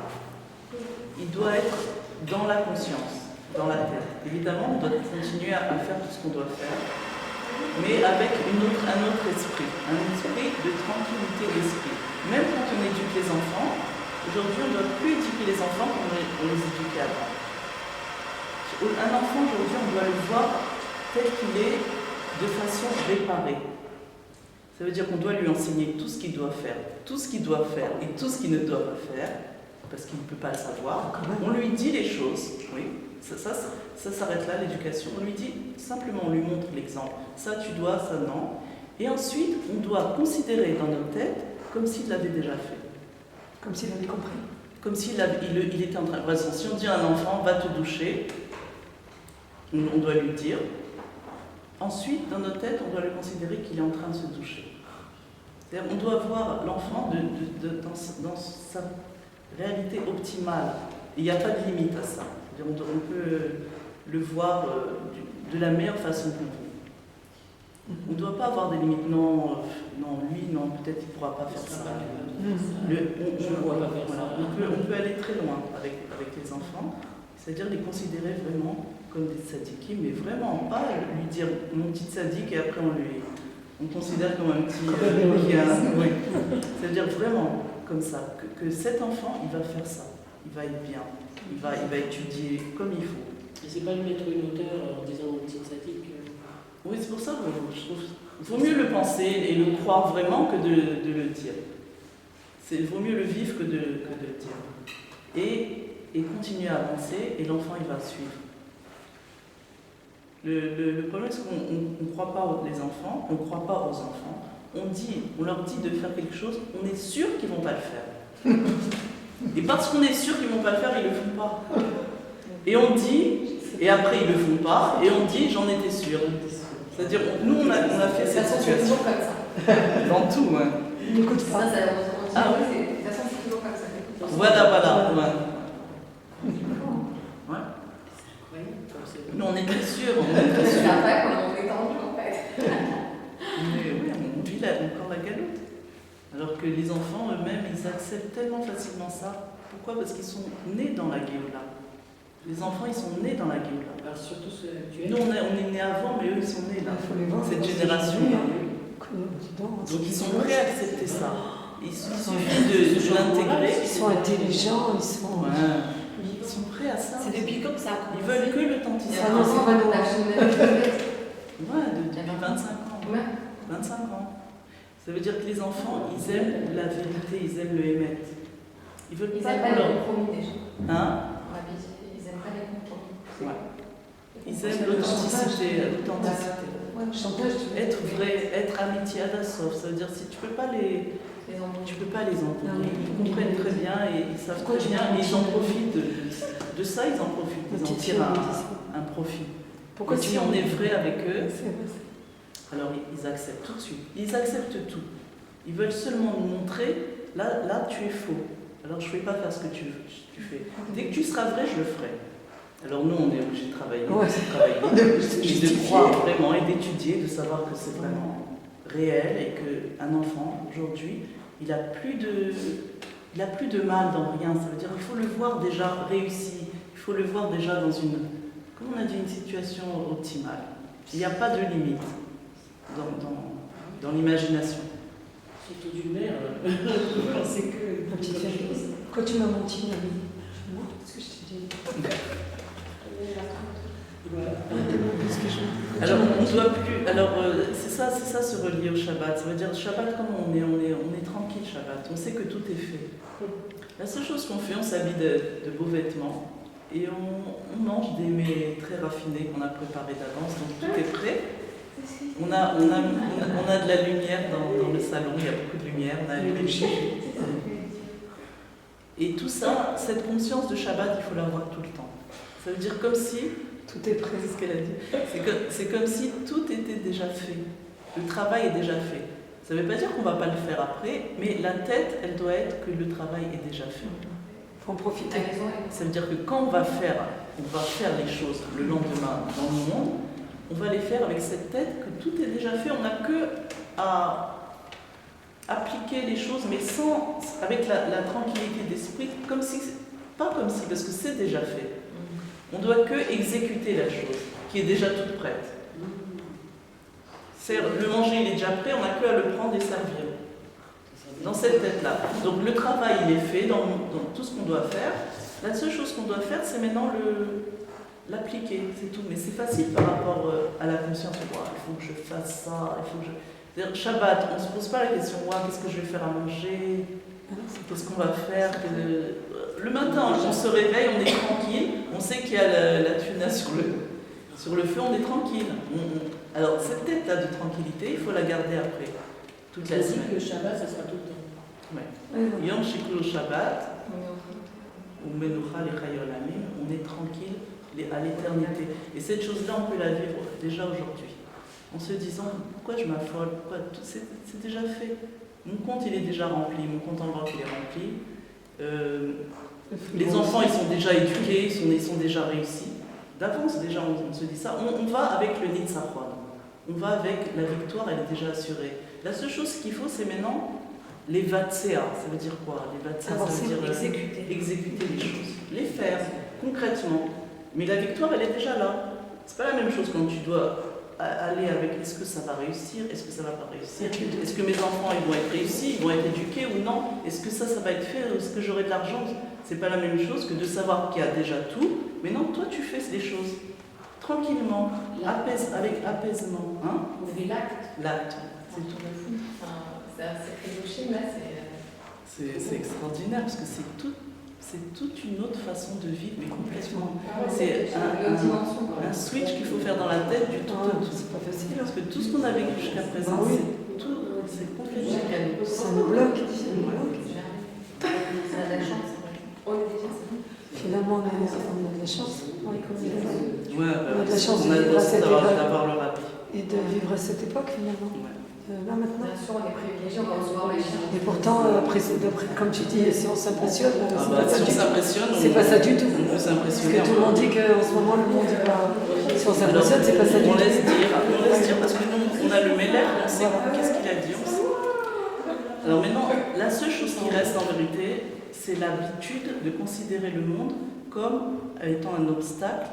il doit être dans la conscience, dans la tête. Évidemment, on doit continuer à faire tout ce qu'on doit faire, mais avec un autre esprit, un esprit de tranquillité d'esprit. Même quand on éduque les enfants, aujourd'hui, on ne doit plus éduquer les enfants comme on les éduquait avant. Un enfant, aujourd'hui, on doit le voir tel qu'il est, de façon réparée. Ça veut dire qu'on doit lui enseigner tout ce qu'il doit faire, tout ce qu'il doit faire et tout ce qu'il ne doit pas faire, parce qu'il ne peut pas le savoir. On lui dit les choses, oui, ça s'arrête là, l'éducation. On lui dit, simplement, on lui montre l'exemple. Ça tu dois, ça non. Et ensuite, on doit considérer dans notre tête comme s'il l'avait déjà fait.
Comme s'il avait compris.
Comme s'il il était en train de... Par exemple, si on dit à un enfant, va te doucher, on doit lui dire. Ensuite, dans notre tête, on doit le considérer qu'il est en train de se doucher. C'est-à-dire, on doit voir l'enfant dans sa réalité optimale. Il n'y a pas de limite à ça. C'est-à-dire, on peut le voir de la meilleure façon qu'on veut. On ne doit pas avoir des limites. Non, lui, non, peut-être il ne pourra pas faire ça. On peut aller très loin avec les enfants, c'est-à-dire les considérer vraiment comme des tzadikim, mais vraiment pas lui dire mon petit tzadik et après on considère comme un petit oui. C'est-à-dire vraiment comme ça, que cet enfant il va faire ça, il va être bien, il va étudier comme il faut.
Et c'est pas lui mettre une hauteur en disant mon petit sadique.
Oui, c'est pour ça que je trouve qu'il vaut mieux le penser et le croire vraiment que de le dire. Il vaut mieux le vivre que de le dire. Et continuer à avancer, et l'enfant il va suivre. Le problème c'est qu'on ne croit pas aux enfants, on ne croit pas aux enfants. On leur dit de faire quelque chose, on est sûr qu'ils ne vont pas le faire. Et parce qu'on est sûr qu'ils ne vont pas le faire, ils ne le font pas. Et on dit, et après ils ne le font pas, et on dit j'en étais sûr. C'est-à-dire, nous on a fait cette situation.
comme ça.
Dans tout, hein.
Il n'écoute pas.
Ah oui, de toute façon, c'est toujours comme ça.
Voilà. Ouais.
Oui, comme c'est.
Nous on était sûrs,
C'est après qu'on est tendu en fait.
Mais oui, on vit encore que les enfants eux-mêmes, ils acceptent tellement facilement ça. Pourquoi? Parce qu'ils sont nés dans la Géoula. Les enfants, ils sont nés dans la Géoula.
Alors surtout ceux actuels.
Nous, on est nés avant, mais eux, ils sont nés là.
Il faut les voir.
Cette génération. Donc ils sont prêts à accepter ça. Il suffit de l'intégrer.
Ils sont intelligents, ils sont.
Ouais. Ils sont prêts à ça.
C'est depuis quand ça a
Ils
commencé?
veulent que l'authenticité.
Ah non, c'est pas nous.
Ouais, depuis 25 ans. 25 ans. Ça veut dire que les enfants, ils aiment la vérité, ils aiment le émettre. Ils veulent
Ils
pas
n'aiment pas
qu'on leur...
les compromis déjà.
Hein?
On l'a dit, ils n'aiment pas les compromis.
Ouais. Ils aiment l'authenticité.
Ouais, chantage, tu veux dire.
Être vrai, être amitié à la sauce. Ça veut dire si tu peux pas les...
Les embrouilles.
Tu peux pas les entendre.
Non,
Ils comprennent très bien et ils savent
Pourquoi
très
tu
bien
m'as
et ils en
menti?
profitent de ça, ils en profitent. Ils en tirent un profit.
Pourquoi
Et si on est vrai avec eux,
C'est vrai.
alors ils acceptent tout de suite. Ils acceptent tout. Ils veulent seulement nous montrer, là tu es faux. Alors je ne vais pas faire ce que tu fais. Dès que tu seras vrai, je le ferai. Alors nous, on est obligé de travailler,
Ouais.
et de croire vraiment et d'étudier, de savoir que c'est vraiment réel et qu'un enfant, aujourd'hui, il n'a plus de mal dans rien. Ça veut dire qu'il faut le voir déjà réussi, il faut le voir déjà dans une, comme on a dit, une situation optimale. Il n'y a pas de limite dans l'imagination.
Surtout d'une mère.
C'est que ma petite fille. Pourquoi tu m'as menti, Marie? Je moi, ce que je t'ai dit. Qu'est-ce que je...
Alors on ne doit plus. Alors c'est ça se relier au Shabbat. Ça veut dire Shabbat, comme on est tranquille Shabbat. On sait que tout est fait. La seule chose qu'on fait, on s'habille de beaux vêtements et on mange des mets très raffinés qu'on a préparés d'avance. Donc tout est prêt. On a de la lumière dans le salon. Il y a beaucoup de lumière. On a allumé les bougies. Et tout ça, cette conscience de Shabbat, il faut l'avoir tout le temps. Ça veut dire comme si,
Tout est prêt.
c'est ce qu'elle a dit, c'est comme si tout était déjà fait. Le travail est déjà fait. Ça ne veut pas dire qu'on ne va pas le faire après, mais la tête, elle doit être que le travail est déjà fait.
Il faut en profiter.
Ça veut dire que quand on va faire les choses le lendemain dans le monde, on va les faire avec cette tête que tout est déjà fait. On n'a que à appliquer les choses, mais avec la tranquillité d'esprit, pas comme si, parce que c'est déjà fait. On ne doit que exécuter la chose, qui est déjà toute prête. Le manger, il est déjà prêt, on n'a que à le prendre et servir. Dans cette tête-là. Donc le travail, il est fait dans tout ce qu'on doit faire. La seule chose qu'on doit faire, c'est maintenant l'appliquer, c'est tout. Mais c'est facile par rapport à la conscience. Il faut que je fasse ça, il faut que je... C'est-à-dire, Shabbat, on ne se pose pas la question, qu'est-ce que je vais faire à manger? Qu'est-ce qu'on va faire? Le matin, on se réveille, on est tranquille, on sait qu'il y a la tuna sur le feu, on est tranquille. Alors, cette tête-là de tranquillité, il faut la garder après, toute la semaine.
Que le Shabbat, ça sera tout le temps.
Ouais. Yom Shikul Shabbat, ou Menucha Lechayol Amim, on est tranquille à l'éternité. Et cette chose-là, on peut la vivre déjà aujourd'hui. En se disant, pourquoi je m'affole? C'est déjà fait. Mon compte, il est déjà rempli. Mon compte en banque, il est rempli. Les enfants, ils sont déjà éduqués, ils sont déjà réussis. D'avance, déjà, on se dit ça. On va avec le Nitzachon. On va avec la victoire, elle est déjà assurée. La seule chose qu'il faut, c'est maintenant les Vatsea. Ça veut dire quoi? Les Vatsea, ça veut dire exécuter les choses. Les faire, concrètement. Mais la victoire, elle est déjà là. C'est pas la même chose quand tu dois aller avec est-ce que ça va réussir, est-ce que ça va pas réussir, est-ce que mes enfants ils vont être réussis, ils vont être éduqués ou non, est-ce que ça va être fait, est-ce que j'aurai de l'argent? C'est pas la même chose que de savoir qu'il y a déjà tout, mais non, toi tu fais les choses tranquillement, avec apaisement. Hein?
Vous avez l'acte.
L'acte, c'est tout.
C'est un sacré Yoshim, là,
c'est extraordinaire parce que c'est toute une autre façon de vivre, mais complètement. C'est un switch qu'il faut faire dans la tête du tout au tout.
C'est pas facile.
Parce que tout ce qu'on a vécu jusqu'à présent, c'est complètement.
Ça nous bloque.
On a de la chance. On est déjà ça.
Finalement, on a de la chance.
Ouais,
on a de la chance
on a
de vivre à cette époque.
d'avoir le rabbi.
Et de vivre à cette époque, finalement.
Ouais.
Là, maintenant.
Bien sûr, on est privilégiés, on va recevoir les chiens.
Et pourtant, comme tu dis, si on s'impressionne,
Si on s'impressionne,
c'est pas ça du tout.
On peut
Parce
s'impressionner.
que tout le monde dit qu'en ce moment, le monde est pas... Si on s'impressionne, c'est pas ça du
On
tout.
laisse dire, parce que nous, on a le Mélèche, on sait qu'est-ce qu'il a dit, on sait. Alors maintenant, la seule chose qui reste en vérité, c'est l'habitude de considérer le monde comme étant un obstacle,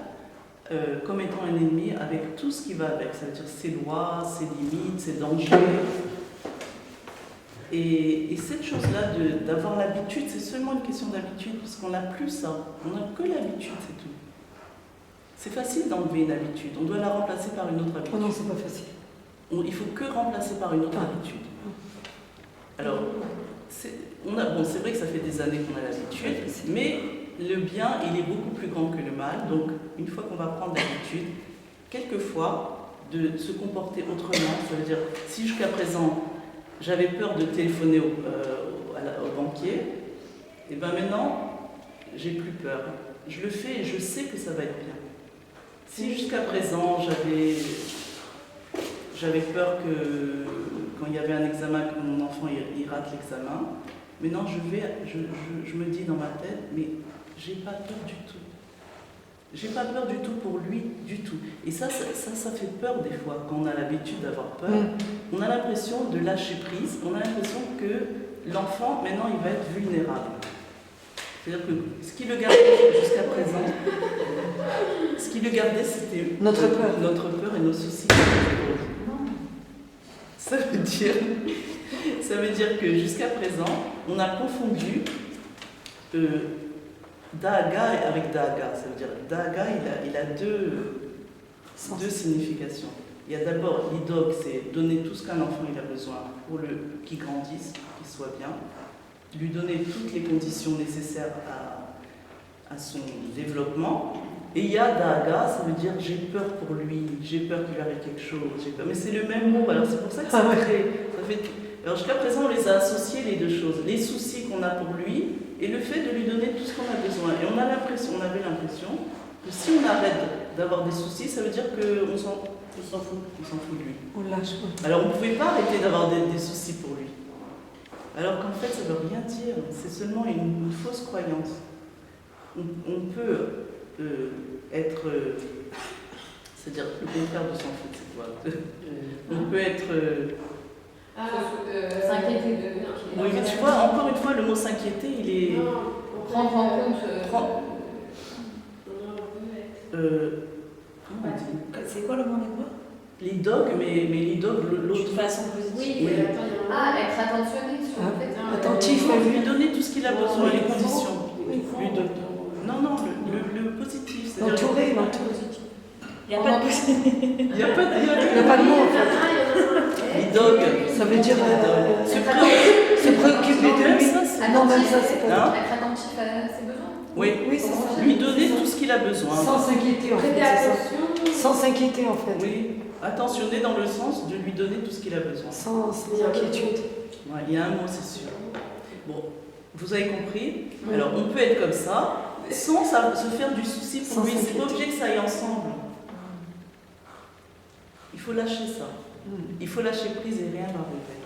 comme étant un ennemi, avec tout ce qui va avec. Ça veut dire ses lois, ses limites, ses dangers. Et cette chose-là, d'avoir l'habitude, c'est seulement une question d'habitude, parce qu'on n'a plus ça. On n'a que l'habitude, c'est tout. C'est facile d'enlever une habitude. On doit la remplacer par une autre habitude.
Oh non, c'est pas facile.
Il faut que remplacer par une autre habitude. Alors, c'est vrai que ça fait des années qu'on a l'habitude, mais le bien, il est beaucoup plus grand que le mal. Donc, une fois qu'on va prendre l'habitude, quelquefois, de se comporter autrement, ça veut dire, si jusqu'à présent, j'avais peur de téléphoner au banquier, et bien maintenant, j'ai plus peur. Je le fais et je sais que ça va être bien. Si jusqu'à présent, j'avais peur que quand il y avait un examen, que mon enfant il rate l'examen, maintenant je me dis dans ma tête, mais j'ai pas peur du tout. J'ai pas peur du tout pour lui, du tout. Et ça fait peur des fois, quand on a l'habitude d'avoir peur. On a l'impression de lâcher prise, on a l'impression que l'enfant, maintenant, il va être vulnérable. C'est-à-dire que ce qui le gardait jusqu'à présent, c'était
notre
peur et nos soucis. Ça veut dire que jusqu'à présent, on a confondu Dahaga avec Dahaga. Ça veut dire Dahaga, il a deux significations. Il y a d'abord l'idog, c'est donner tout ce qu'un enfant il a besoin pour qu'il grandisse, qu'il soit bien, lui donner toutes les conditions nécessaires à son développement. Et il y a Dahaga, ça veut dire j'ai peur pour lui, j'ai peur qu'il arrive quelque chose, j'ai peur. Mais c'est le même mot, alors c'est pour ça que ça fait. Alors jusqu'à présent, on les a associés les deux choses, les soucis qu'on a pour lui et le fait de lui donner tout ce qu'on a besoin. Et on avait l'impression que si on arrête d'avoir des soucis, ça veut dire qu'on s'en fout de lui.
On lâche.
Alors on ne pouvait pas arrêter d'avoir des soucis pour lui. Alors qu'en fait, ça ne veut rien dire, c'est seulement une fausse croyance. On peut être, c'est-à-dire le contraire de s'en foutre, c'est quoi? On peut être...
s'inquiéter de...
Oui, mais tu vois, encore une fois, le mot s'inquiéter, il est...
Prendre en compte...
C'est quoi le mot des mots?
L'idog, mais l'idog, l'autre...
De façon positive.
Oui, être attentionné sur le fait...
Attentif,
lui donner tout ce qu'il a besoin, les conditions. Non, le positif, c'est-à-dire...
L'entourer.
Il n'y a pas de positif.
Il n'y a pas
de mot, en fait.
L'idog,
ça veut dire se préoccuper de lui. Non, même ça, c'est pas...
Être attentif à ses besoins.
Oui,
c'est ça.
Lui donner tout ce qu'il a besoin.
Sans s'inquiéter, en fait.
Prêter
C'est ça.
attention.
Sans s'inquiéter, en fait.
Oui, attentionner dans le sens de lui donner tout ce qu'il a besoin.
Sans inquiétude.
Ouais, il y a un mot, c'est sûr. Bon, vous avez compris? Alors, on peut être comme ça, sans se faire du souci pour lui. C'est pas obligé que ça aille ensemble. Il faut lâcher ça. Il faut lâcher prise et rien va arriver.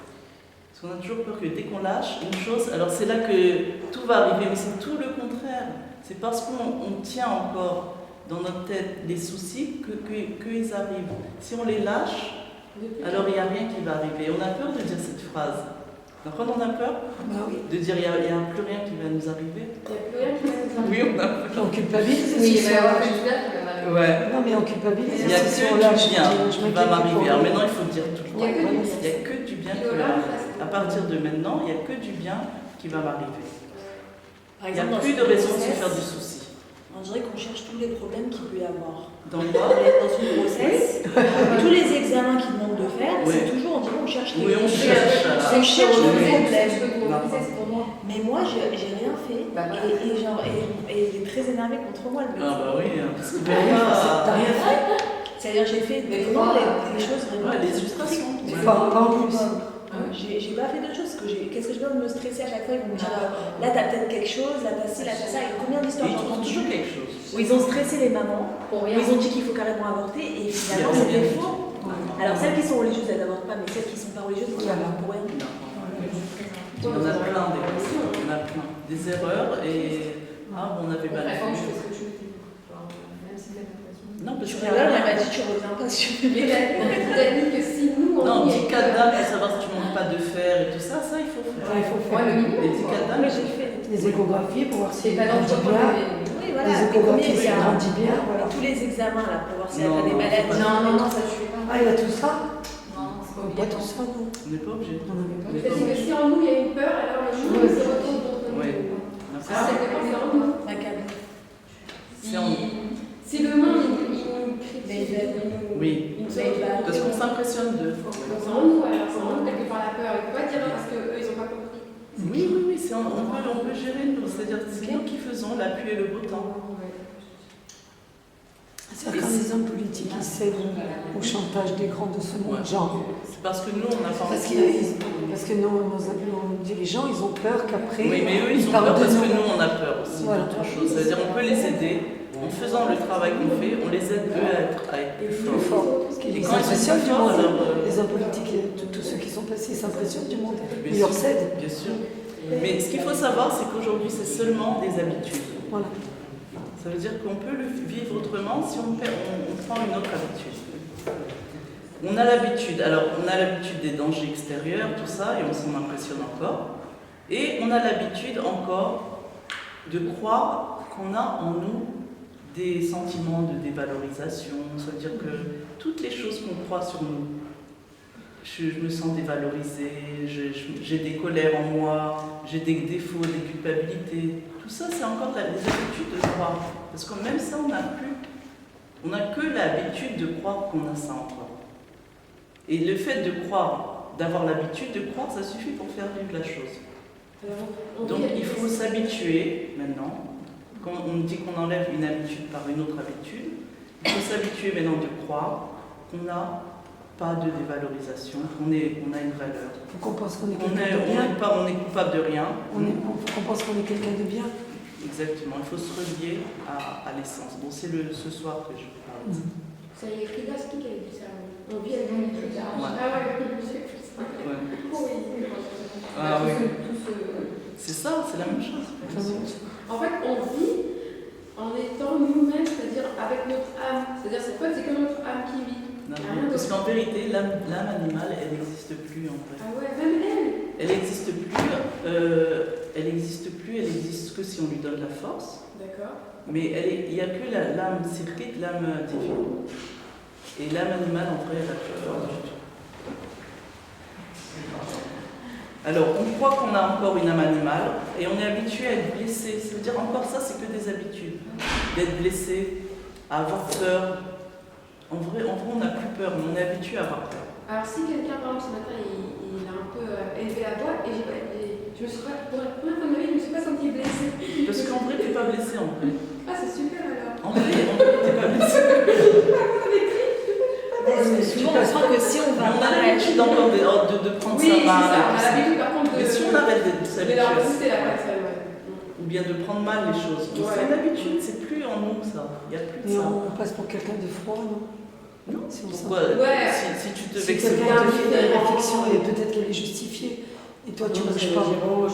Parce qu'on a toujours peur que dès qu'on lâche une chose, alors c'est là que tout va arriver, mais c'est tout le contraire. C'est parce qu'on tient encore dans notre tête les soucis qu'ils arrivent. Si on les lâche, alors il n'y a rien qui va arriver. On a peur de dire cette phrase. Donc quand on a peur de dire il n'y a plus rien qui va nous arriver.
Il n'y a plus rien qui va nous arriver.
Oui, on a peur.
On culpabilise.
Oui,
c'est
mais
ça.
Ouais.
Non, mais on culpabilise.
Il n'y a que du bien qui va m'arriver. Alors maintenant, il faut dire tout le temps. Il n'y a que du bien qui va m'arriver. À partir de maintenant, il n'y a que du bien qui va m'arriver.
Par
Il n'y a
exemple,
plus de raison de se faire du souci.
On dirait qu'on cherche tous les problèmes qu'il peut y avoir.
Dans quoi?
Dans une grossesse, tous les examens qu'ils demandent de faire, c'est toujours, on dirait, on cherche
Oui, on cherche.
On cherche le problème.
C'est pour moi.
Mais moi, j'ai rien fait. Et il est très énervé contre moi, le
Ah bah oui, parce que
T'as rien fait?
C'est-à-dire, j'ai fait vraiment des choses vraiment...
Ouais, les illustrations.
Pas en plus.
J'ai pas fait d'autres choses. Qu'est-ce que je dois me stresser à chaque fois? Ils vont me dire, là t'as peut-être quelque chose, là t'as ci, là t'as ça. Et combien d'histoires
Ils
j'entends
trouvent toujours quelque chose.
où ils ont stressé les mamans, où
Pour rien.
ils ont dit qu'il faut carrément avorter, et finalement
Il y a
c'était
rien.
faux. Alors celles qui sont religieuses, elles n'avortent pas, mais celles qui sont pas religieuses, elles avortent pour rien.
On en a plein des questions, on a plein. Des erreurs et... Ah, on avait mal
Vraiment, je
fait.
fais ce que tu veux. Même si t'as l'impression.
Non, parce
Tu
que...
regardes, elle m'a dit tu reviens pas sur
Mais on a dit que si nous, on
Non,
y
dit
est.
cadavre pour savoir si tu montes pas de fer et tout ça, il faut faire.
il faut faire
Les dikata,
Moi, j'ai fait
les échographies pour voir si
C'est
elle
pas dans le
grandit bien.
oui, voilà,
Les
les
échographies
premiers
si elle
examens.
grandit bien. Voilà.
Tous les examens là pour voir si elle
Non,
a des
non,
maladies.
Non, ça je fais pas.
Ah, il y a tout ça?
Non, c'est pas
Pas tout
obligatoire.
ça, non.
On n'est pas obligé.
On n'avait pas.
C'est-à-dire que si en nous il y a une peur, alors le jour il se retourne contre nous.
Oui.
Ça, c'est vraiment en nous.
Macabre.
C'est en nous.
Si le monde il nous critique,
Oui.
il nous
Parce qu'on s'impressionne d'eux.
c'est en nous, alors c'est en nous quelque part la peur. Il ne faut pas dire parce qu'eux ils n'ont pas compris.
Oui, on peut gérer nous. C'est-à-dire que c'est nous qui faisons la pluie et le beau temps.
C'est quand les hommes politiques ils cèdent au chantage des grands de ce monde,
Ouais.
genre.
C'est parce que nous, on n'a pas
Parce que nos dirigeants, ils ont peur qu'après.
Oui, mais eux, ils ont
parlent
peur
de
parce que
nous.
nous, on a peur aussi
Voilà.
d'autre chose. C'est-à-dire on peut les aider en faisant le travail qu'on fait, on les aide eux à être plus
Plus
forts.
fort. Parce qu'ils
Et quand ils sont
s'impressionnent
plus
du
forts,
monde.
alors,
Les hommes politiques, et tous ceux qui sont passés, ils s'impressionnent du monde.
Bien
Ils leur
sûr.
cèdent.
Bien sûr. Mais ce qu'il faut savoir, c'est qu'aujourd'hui, c'est seulement des habitudes.
Voilà.
Ça veut dire qu'on peut le vivre autrement si on prend une autre habitude. On a l'habitude, alors on a l'habitude des dangers extérieurs, tout ça, et on s'en impressionne encore. Et on a l'habitude encore de croire qu'on a en nous des sentiments de dévalorisation. Ça veut dire que toutes les choses qu'on croit sur nous, je me sens dévalorisée, j'ai des colères en moi, j'ai des défauts, des culpabilités. Tout ça, c'est encore des habitudes de croire. Parce que même ça, on n'a que l'habitude de croire qu'on a ça encore. Et le fait de croire, d'avoir l'habitude de croire, ça suffit pour faire vivre la chose. Donc il faut s'habituer maintenant. Quand on dit qu'on enlève une habitude par une autre habitude, il faut s'habituer maintenant de croire qu'on n'a pas de dévalorisation, qu'on a une valeur.
Il faut qu'on pense qu'on est
On
quelqu'un de bien.
on est coupable de rien.
Il faut qu'on pense qu'on est quelqu'un de bien.
Exactement, il faut se relier à l'essence. Bon, c'est ce soir que je vous parle.
Ça y est, Frida, c'est qui a dit ça? On vit avec une Frida.
Ouais.
Ah ouais, j'ai fait ça.
Ouais.
Oui.
Ah oui. C'est ça, c'est la même chose.
En fait, on vit en étant nous-mêmes, c'est-à-dire avec notre âme. C'est-à-dire, c'est que notre âme qui vit.
Non,
Rien
parce
d'autre.
qu'en vérité, l'âme animale, elle n'existe plus en fait.
Ah ouais, même elle.
Elle n'existe plus, elle existe que si on lui donne la force.
D'accord.
Mais il n'y a que l'âme sacrée, l'âme divine. Et l'âme animale, en vrai, elle a plus force du tout. Alors, on croit qu'on a encore une âme animale et on est habitué à être blessé. Ça veut dire encore ça, c'est que des habitudes. D'être blessé, à avoir peur. En vrai, on n'a plus peur, mais on est habitué à avoir peur.
Alors, si quelqu'un, par exemple, ce matin, il a un peu élevé la voix, et je me suis pas, pour la première fois de ma vie, je me suis pas sentie blessée.
Parce qu'en vrai, t'es pas blessé en vrai.
Ah, c'est super alors.
En vrai, t'es pas blessé.
Souvent, on croit que si on
Mais
va
on a l'habitude encore de prendre
Oui,
sa
c'est
main.
ça, on a l'habitude par contre de.
Mais si on arrête de
de
s'habituer
leur
à ça,
pousser la personne, ouais.
ou bien de prendre mal les choses,
Ouais.
c'est une habitude, c'est plus en nous ça. Il n'y a plus de
Et
ça.
on passe pour quelqu'un de froid, non?
Non,
Si on
pourquoi
Ouais.
si tu te
Si
vexes
quelqu'un
pas,
te fait une réflexion et peut-être qu'elle est justifiée, et toi tu ne marches pas.
non,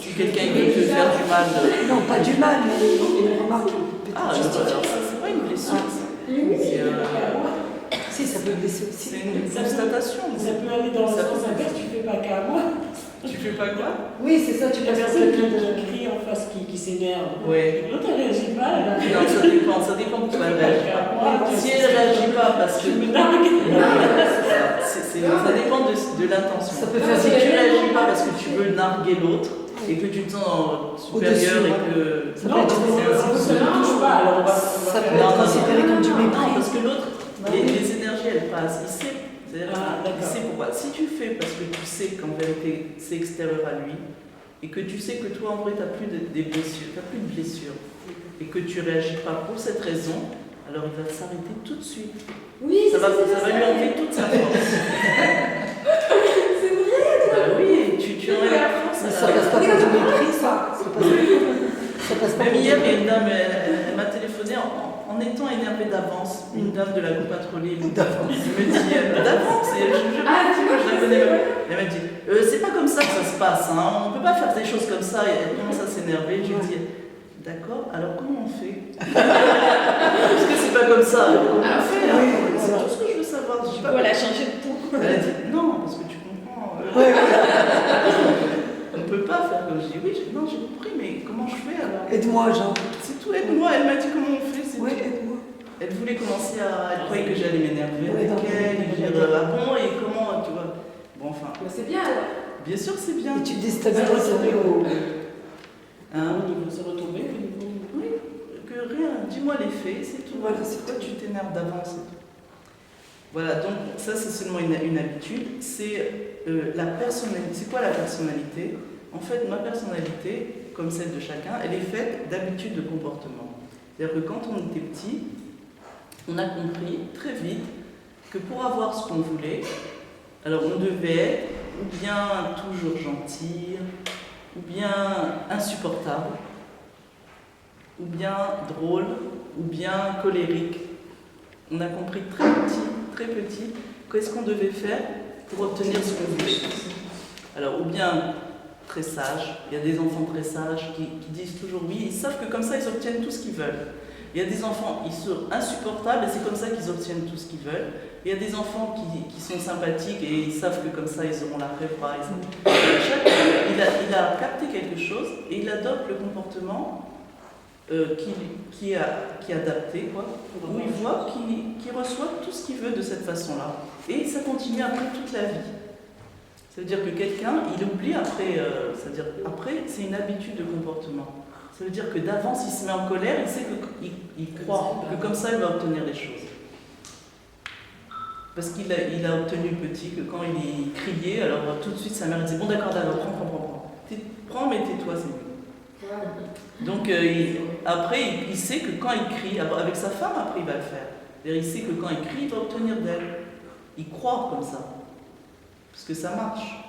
si quelqu'un veut te faire du mal.
Non, pas du mal, mais une remarque peut-être
Ah,
justifiée.
c'est pas une blessure.
Si, ça peut blesser aussi.
C'est une constatation.
Ça peut aller dans le
Ça
sens
peut-
inverse, tu fais pas qu'à moi.
Tu fais pas quoi?
Oui, c'est ça, tu
La
passes pour
personne
quelqu'un de.
qui crie en face, qui s'énerve.
Ouais.
L'autre, elle réagit pas. elle-
Non, ça dépend pourquoi elle réagit pas. Si elle réagit pas parce que.
Tu me nargues.
Ça dépend de l'intention.
Ça peut
Si
faire
tu réagis pas parce que tu veux narguer l'autre et que tu te sens supérieur et que.
Ça
Non,
peut
parce
être
que ça ne touche pas, alors on va
Ça peut
faire-
être considéré comme du
Non,
mépris.
parce que l'autre, les énergies, elles passent. Il sait. C'est-à-dire
Ah,
qu'il
d'accord.
sait pourquoi. Si tu fais parce que tu sais qu'en vérité, c'est extérieur à lui, et que tu sais que toi, en vrai, tu n'as plus des blessures, tu n'as plus de blessures, et que tu réagis pas pour cette raison, alors il va s'arrêter tout de suite.
Oui,
Ça va lui enlever toute sa force.
C'est vrai.
Bah oui, tu enlèves la force.
Ça passe pas pour du mépris, ça. Ça passe pas
Même
pour du
hier, il y a
mépris.
une dame, elle m'a téléphoné en étant énervée d'avance, une dame de la coupe patrouille.
D'avance.
Elle me dit, d'avance,
Ah, tu vois,
je la connais même. Elle m'a dit, c'est pas comme ça que ça se passe, hein. On peut pas faire des choses comme ça. Et elle commence à s'énerver. Je lui dis, d'accord, alors comment on fait? Parce que c'est pas comme ça. Alors comment on fait?
Oui,
C'est tout ce que je veux savoir. Je dis pas
Voilà, changer de ton.
Elle a dit, non, parce que tu comprends. oui, non, j'ai compris, mais comment je fais alors?
Aide-moi, genre.
C'est tout, aide-moi. Elle m'a dit comment on fait, c'est
Oui,
tout.
aide-moi.
Elle voulait commencer à. Elle croyait que j'allais m'énerver
Ouais,
avec
non,
elle,
mais-
et dire ah bon, et comment, tu vois. Bon, enfin,
Mais c'est bien alors.
bien sûr, c'est bien.
Et tu
Ça
déstabilises
retomber au
Hein?
niveau, ça retomber au niveau.
Oui, que rien, dis-moi les faits, c'est tout.
Voilà, c'est
Pourquoi tu t'énerves d'avance, c'est tout. Voilà, donc ça c'est seulement une habitude. C'est la personnalité. C'est quoi la personnalité? En fait, ma personnalité, comme celle de chacun, elle est faite d'habitudes de comportement. C'est-à-dire que quand on était petit, on a compris très vite que pour avoir ce qu'on voulait, alors on devait être ou bien toujours gentil, ou bien insupportable, ou bien drôle, ou bien colérique. On a compris très petit, qu'est-ce qu'on devait faire pour obtenir ce qu'on voulait. Alors, ou bien très sage, il y a des enfants très sages qui disent toujours oui, ils savent que comme ça ils obtiennent tout ce qu'ils veulent. Il y a des enfants, ils sont insupportables et c'est comme ça qu'ils obtiennent tout ce qu'ils veulent. Il y a des enfants qui sont sympathiques et ils savent que comme ça ils auront la paix, par exemple. Chacun, il a capté quelque chose et il adopte le comportement qui est adapté, quoi, où il voit qu'il reçoit tout ce qu'il veut de cette façon-là. Et ça continue après toute la vie. Ça veut dire que quelqu'un, il oublie après, c'est-à-dire après, c'est une habitude de comportement. Ça veut dire que d'avance, il se met en colère, il sait qu'il croit que comme ça, il va obtenir les choses. Parce qu'il a obtenu petit que quand il criait, alors tout de suite sa mère disait bon d'accord, prends. Prends, mais tais-toi, c'est mieux. Donc après, il sait que quand il crie, avec sa femme, après il va le faire. Il sait que quand il crie, il va obtenir d'elle. Il croit comme ça. Parce que ça marche.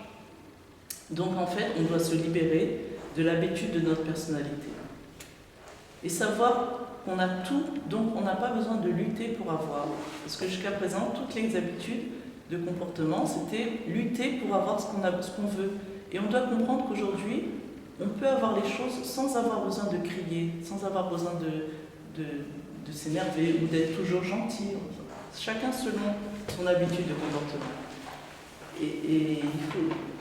Donc en fait, on doit se libérer de l'habitude de notre personnalité. Et savoir qu'on a tout, donc on n'a pas besoin de lutter pour avoir. Parce que jusqu'à présent, toutes les habitudes de comportement, c'était lutter pour avoir ce qu'on veut. Et on doit comprendre qu'aujourd'hui, on peut avoir les choses sans avoir besoin de crier, sans avoir besoin de s'énerver ou d'être toujours gentil. Chacun selon son habitude de comportement. Et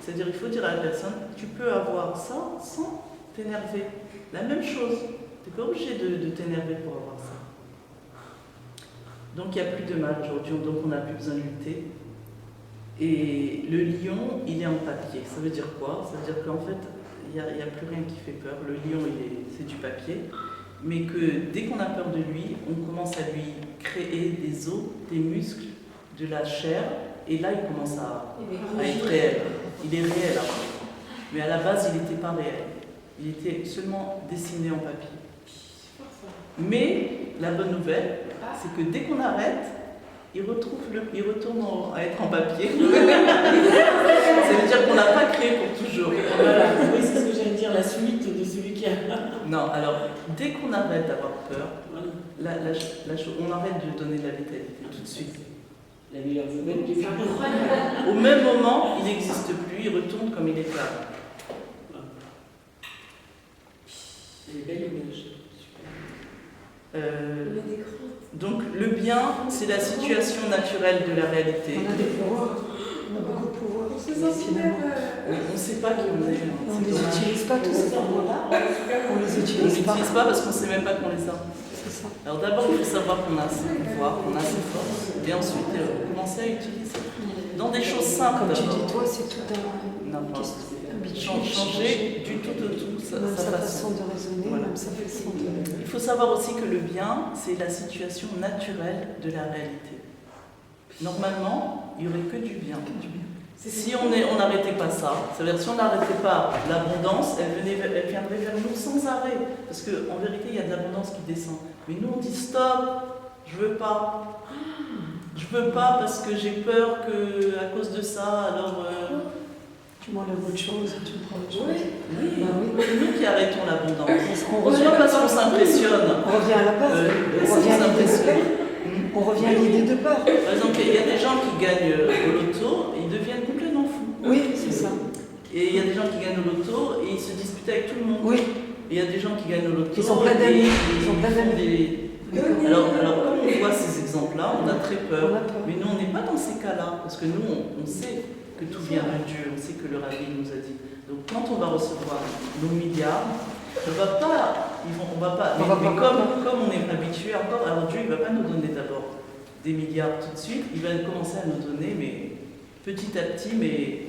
il faut dire à la personne, tu peux avoir ça sans t'énerver. La même chose. Tu n'es pas obligé de t'énerver pour avoir ça. Donc il n'y a plus de mal aujourd'hui, donc on n'a plus besoin de lutter. Et le lion, il est en papier. Ça veut dire quoi? Ça veut dire qu'en fait, il n'y a plus rien qui fait peur. Le lion, c'est du papier. Mais que dès qu'on a peur de lui, on commence à lui créer des os, des muscles, de la chair. Et là, il commence à être réel. Il est réel après. Mais à la base, il n'était pas réel. Il était seulement dessiné en papier. Mais la bonne nouvelle, c'est que dès qu'on arrête, il retourne à être en papier. Ça veut dire qu'on n'a pas créé pour toujours.
Voilà, oui, c'est ce que j'allais dire, la suite de celui qui a.
Non, alors, dès qu'on arrête d'avoir peur,
Voilà.
on arrête de donner de la vitalité tout de suite.
La meilleure nouvelle qui
C'est incroyable.
Au même moment, il n'existe plus, il retourne comme il était avant.
Elle est belle image.
Donc le bien, c'est la situation naturelle de la réalité.
On a des pouvoirs, on a beaucoup de pouvoirs.
On se sent super.
On ne sait pas qui on est.
On
C'est
ne les
dommage.
utilise pas tous ces pouvoirs. On les
On ne
utilise
les
pas.
utilise pas parce qu'on ne sait même pas qu'on les a.
C'est ça.
Alors d'abord, il faut savoir qu'on a ces pouvoirs, qu'on a ces forces, et ensuite commencer à utiliser dans des choses simples.
Comme tu
d'abord.
dis, toi, c'est tout
Non,
un
pas.
habitude.
Changer du tout au tout
Même
sa
sa
façon.
façon de raisonner,
Voilà.
même sa façon de...
Il faut savoir aussi que le bien, c'est la situation naturelle de la réalité. Normalement, il n'y aurait que du bien. Si on n'arrêtait pas ça, c'est-à-dire si on n'arrêtait pas l'abondance, elle viendrait vers nous sans arrêt. Parce qu'en vérité, il y a de l'abondance qui descend. Mais nous, on dit stop, je veux pas. Je veux pas parce que j'ai peur qu'à cause de ça, alors...
Tu m'enlèves autre chose, tu me prends autre chose.
Oui,
Bah oui.
c'est nous qui arrêtons l'abondance.
Parce qu'on
On
revient,
soit parce qu'on s'impressionne.
on revient à la base.
C'est
On revient à l'idée de
s'impressionne.
peur. On revient à l'idée de peur.
Par exemple, il y a des gens qui gagnent au loto et ils deviennent complètement fous.
Oui, c'est ça.
Et il y a des gens qui gagnent au loto et ils se disputent avec tout le monde.
Oui.
Et il y a des gens qui gagnent au loto.
Ils sont pleins d'amis.
et
Ils sont pleins
font
d'amis.
Alors, comme on voit ces exemples-là, on a très peur.
On a peur.
Mais nous, on n'est pas dans ces cas-là. Parce que nous, on sait que tout vient de Dieu. On sait que le rabbi nous a dit. Donc quand on va recevoir nos milliards, on va pas, mais comme on est habitué encore, alors Dieu il ne va pas nous donner d'abord des milliards tout de suite, il va commencer à nous donner, mais petit à petit, mais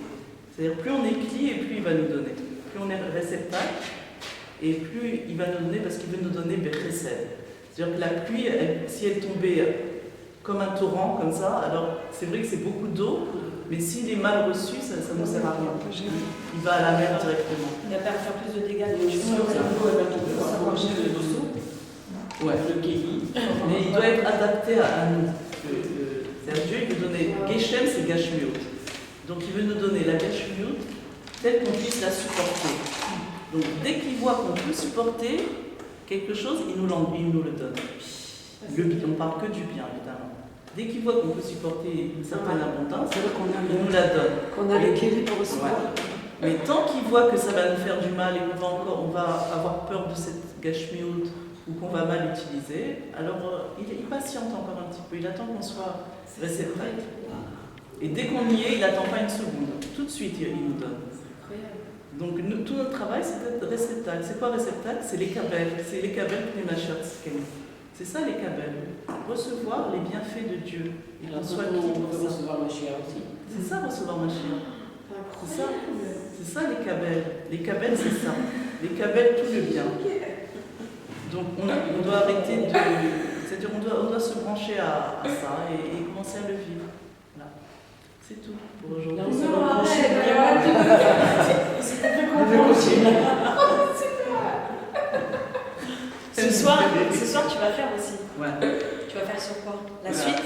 c'est-à-dire plus on est pli et plus il va nous donner. Plus on est réceptacle et plus il va nous donner parce qu'il veut nous donner Bechesed. C'est-à-dire que la pluie, si elle tombait comme un torrent, comme ça, alors c'est vrai que c'est beaucoup d'eau, mais s'il est mal reçu, ça ne nous sert à rien. Il va à la mer directement.
Il va faire plus de dégâts.
Ouais.
Le Kéli.
Mais il doit être adapté à nous. C'est-à-dire Dieu, il veut donner Geshem, c'est Gashmiut. Donc il veut nous donner la Gashmiut telle qu'on puisse la supporter. Donc dès qu'il voit qu'on peut supporter quelque chose, il nous le donne. On ne parle que du bien, évidemment. Dès qu'il voit qu'on peut supporter une certaine abondance, il nous la donne.
Qu'on a les Kéli pour recevoir.
Ouais. Mais tant qu'il voit que ça va nous faire du mal et qu'on va avoir peur de cette Gashmiut ou qu'on va mal utiliser, alors il patiente encore un petit peu, il attend qu'on soit réceptacle. Et dès qu'on y est, il n'attend pas une seconde. Tout de suite, il nous donne. Donc tout notre travail, c'est d'être réceptacle. C'est quoi réceptacle? C'est les kabel. C'est les kabel Pneumashat. C'est ça les kabel. Recevoir les bienfaits de Dieu.
Et là, on peut recevoir ma chère aussi.
C'est ça, recevoir ma chère. C'est ça les kabel. Les kabel, c'est ça. Les kabel, tout le bien. Donc on doit arrêter de... C'est-à-dire on doit se brancher à ça et commencer à le vivre. Voilà. C'est tout pour aujourd'hui.
Ce soir, tu vas faire aussi.
Ouais.
Tu vas faire sur quoi? La suite?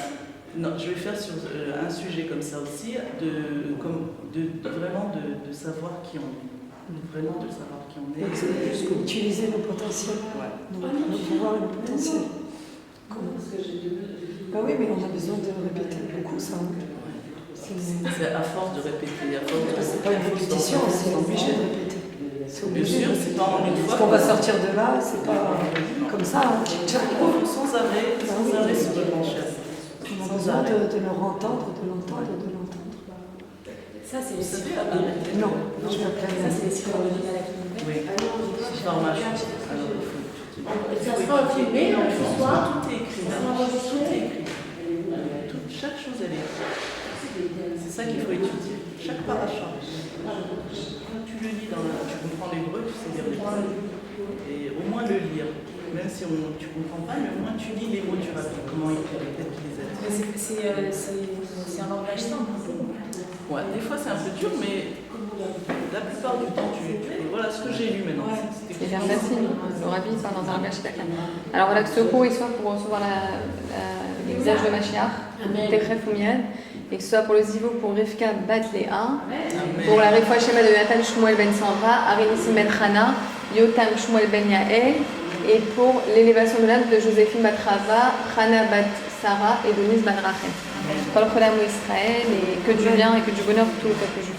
Non, je vais faire sur un sujet comme ça aussi, vraiment de savoir qui on est. Vraiment de savoir qui on est.
Donc c'est juste utiliser nos potentiels, nos pouvoirs et nos potentiels. Bah oui, mais on a besoin de répéter beaucoup ça.
C'est à force de répéter, à force de répéter.
C'est pas une répétition, c'est obligé de répéter.
Bien sûr, c'est pas en une fois.
Parce qu'on va sortir de là, c'est pas comme ça.
Sans arrêt se rebrancher.
On a besoin de leur entendre, de l'entendre.
Ça, c'est aussi.
Non, je vais appeler.
Ça, c'est les psychologies à la clinique.
Oui, formation.
Ça sera filmé ce soir.
Tout est écrit. Chaque chose, elle est écrite. C'est ça qu'il faut étudier. Chaque paracha. Quand tu le lis, tu comprends l'hébreu, tu sais lire l'hébreu. Et au moins le lire. Même si tu ne comprends pas, mais au moins tu lis les mots du rabbi, comment il répète les êtres.
C'est un langage simple.
Ouais, des fois c'est un peu dur, mais la plupart du temps, voilà ce que j'ai lu maintenant.
C'est bien facile. Le rabbi parle dans un langage chacun. Alors voilà, que ce cours il soit pour recevoir les visages de Mashiach, Techref ou Miad, et que ce soit pour le Zivo pour Rivka Bat Léa, pour la Refoua Shema de Nathan Shmuel Ben Sandra, Arinissim Ben Chana, Yotam Shmuel Ben Yael, et pour l'élévation de l'âme de Joséphine Bat Rava, Chana Bat Sarah et Denise Ban Rachem. Kol Cholam Israël, et que du bien et que du bonheur pour tout le peuple juif.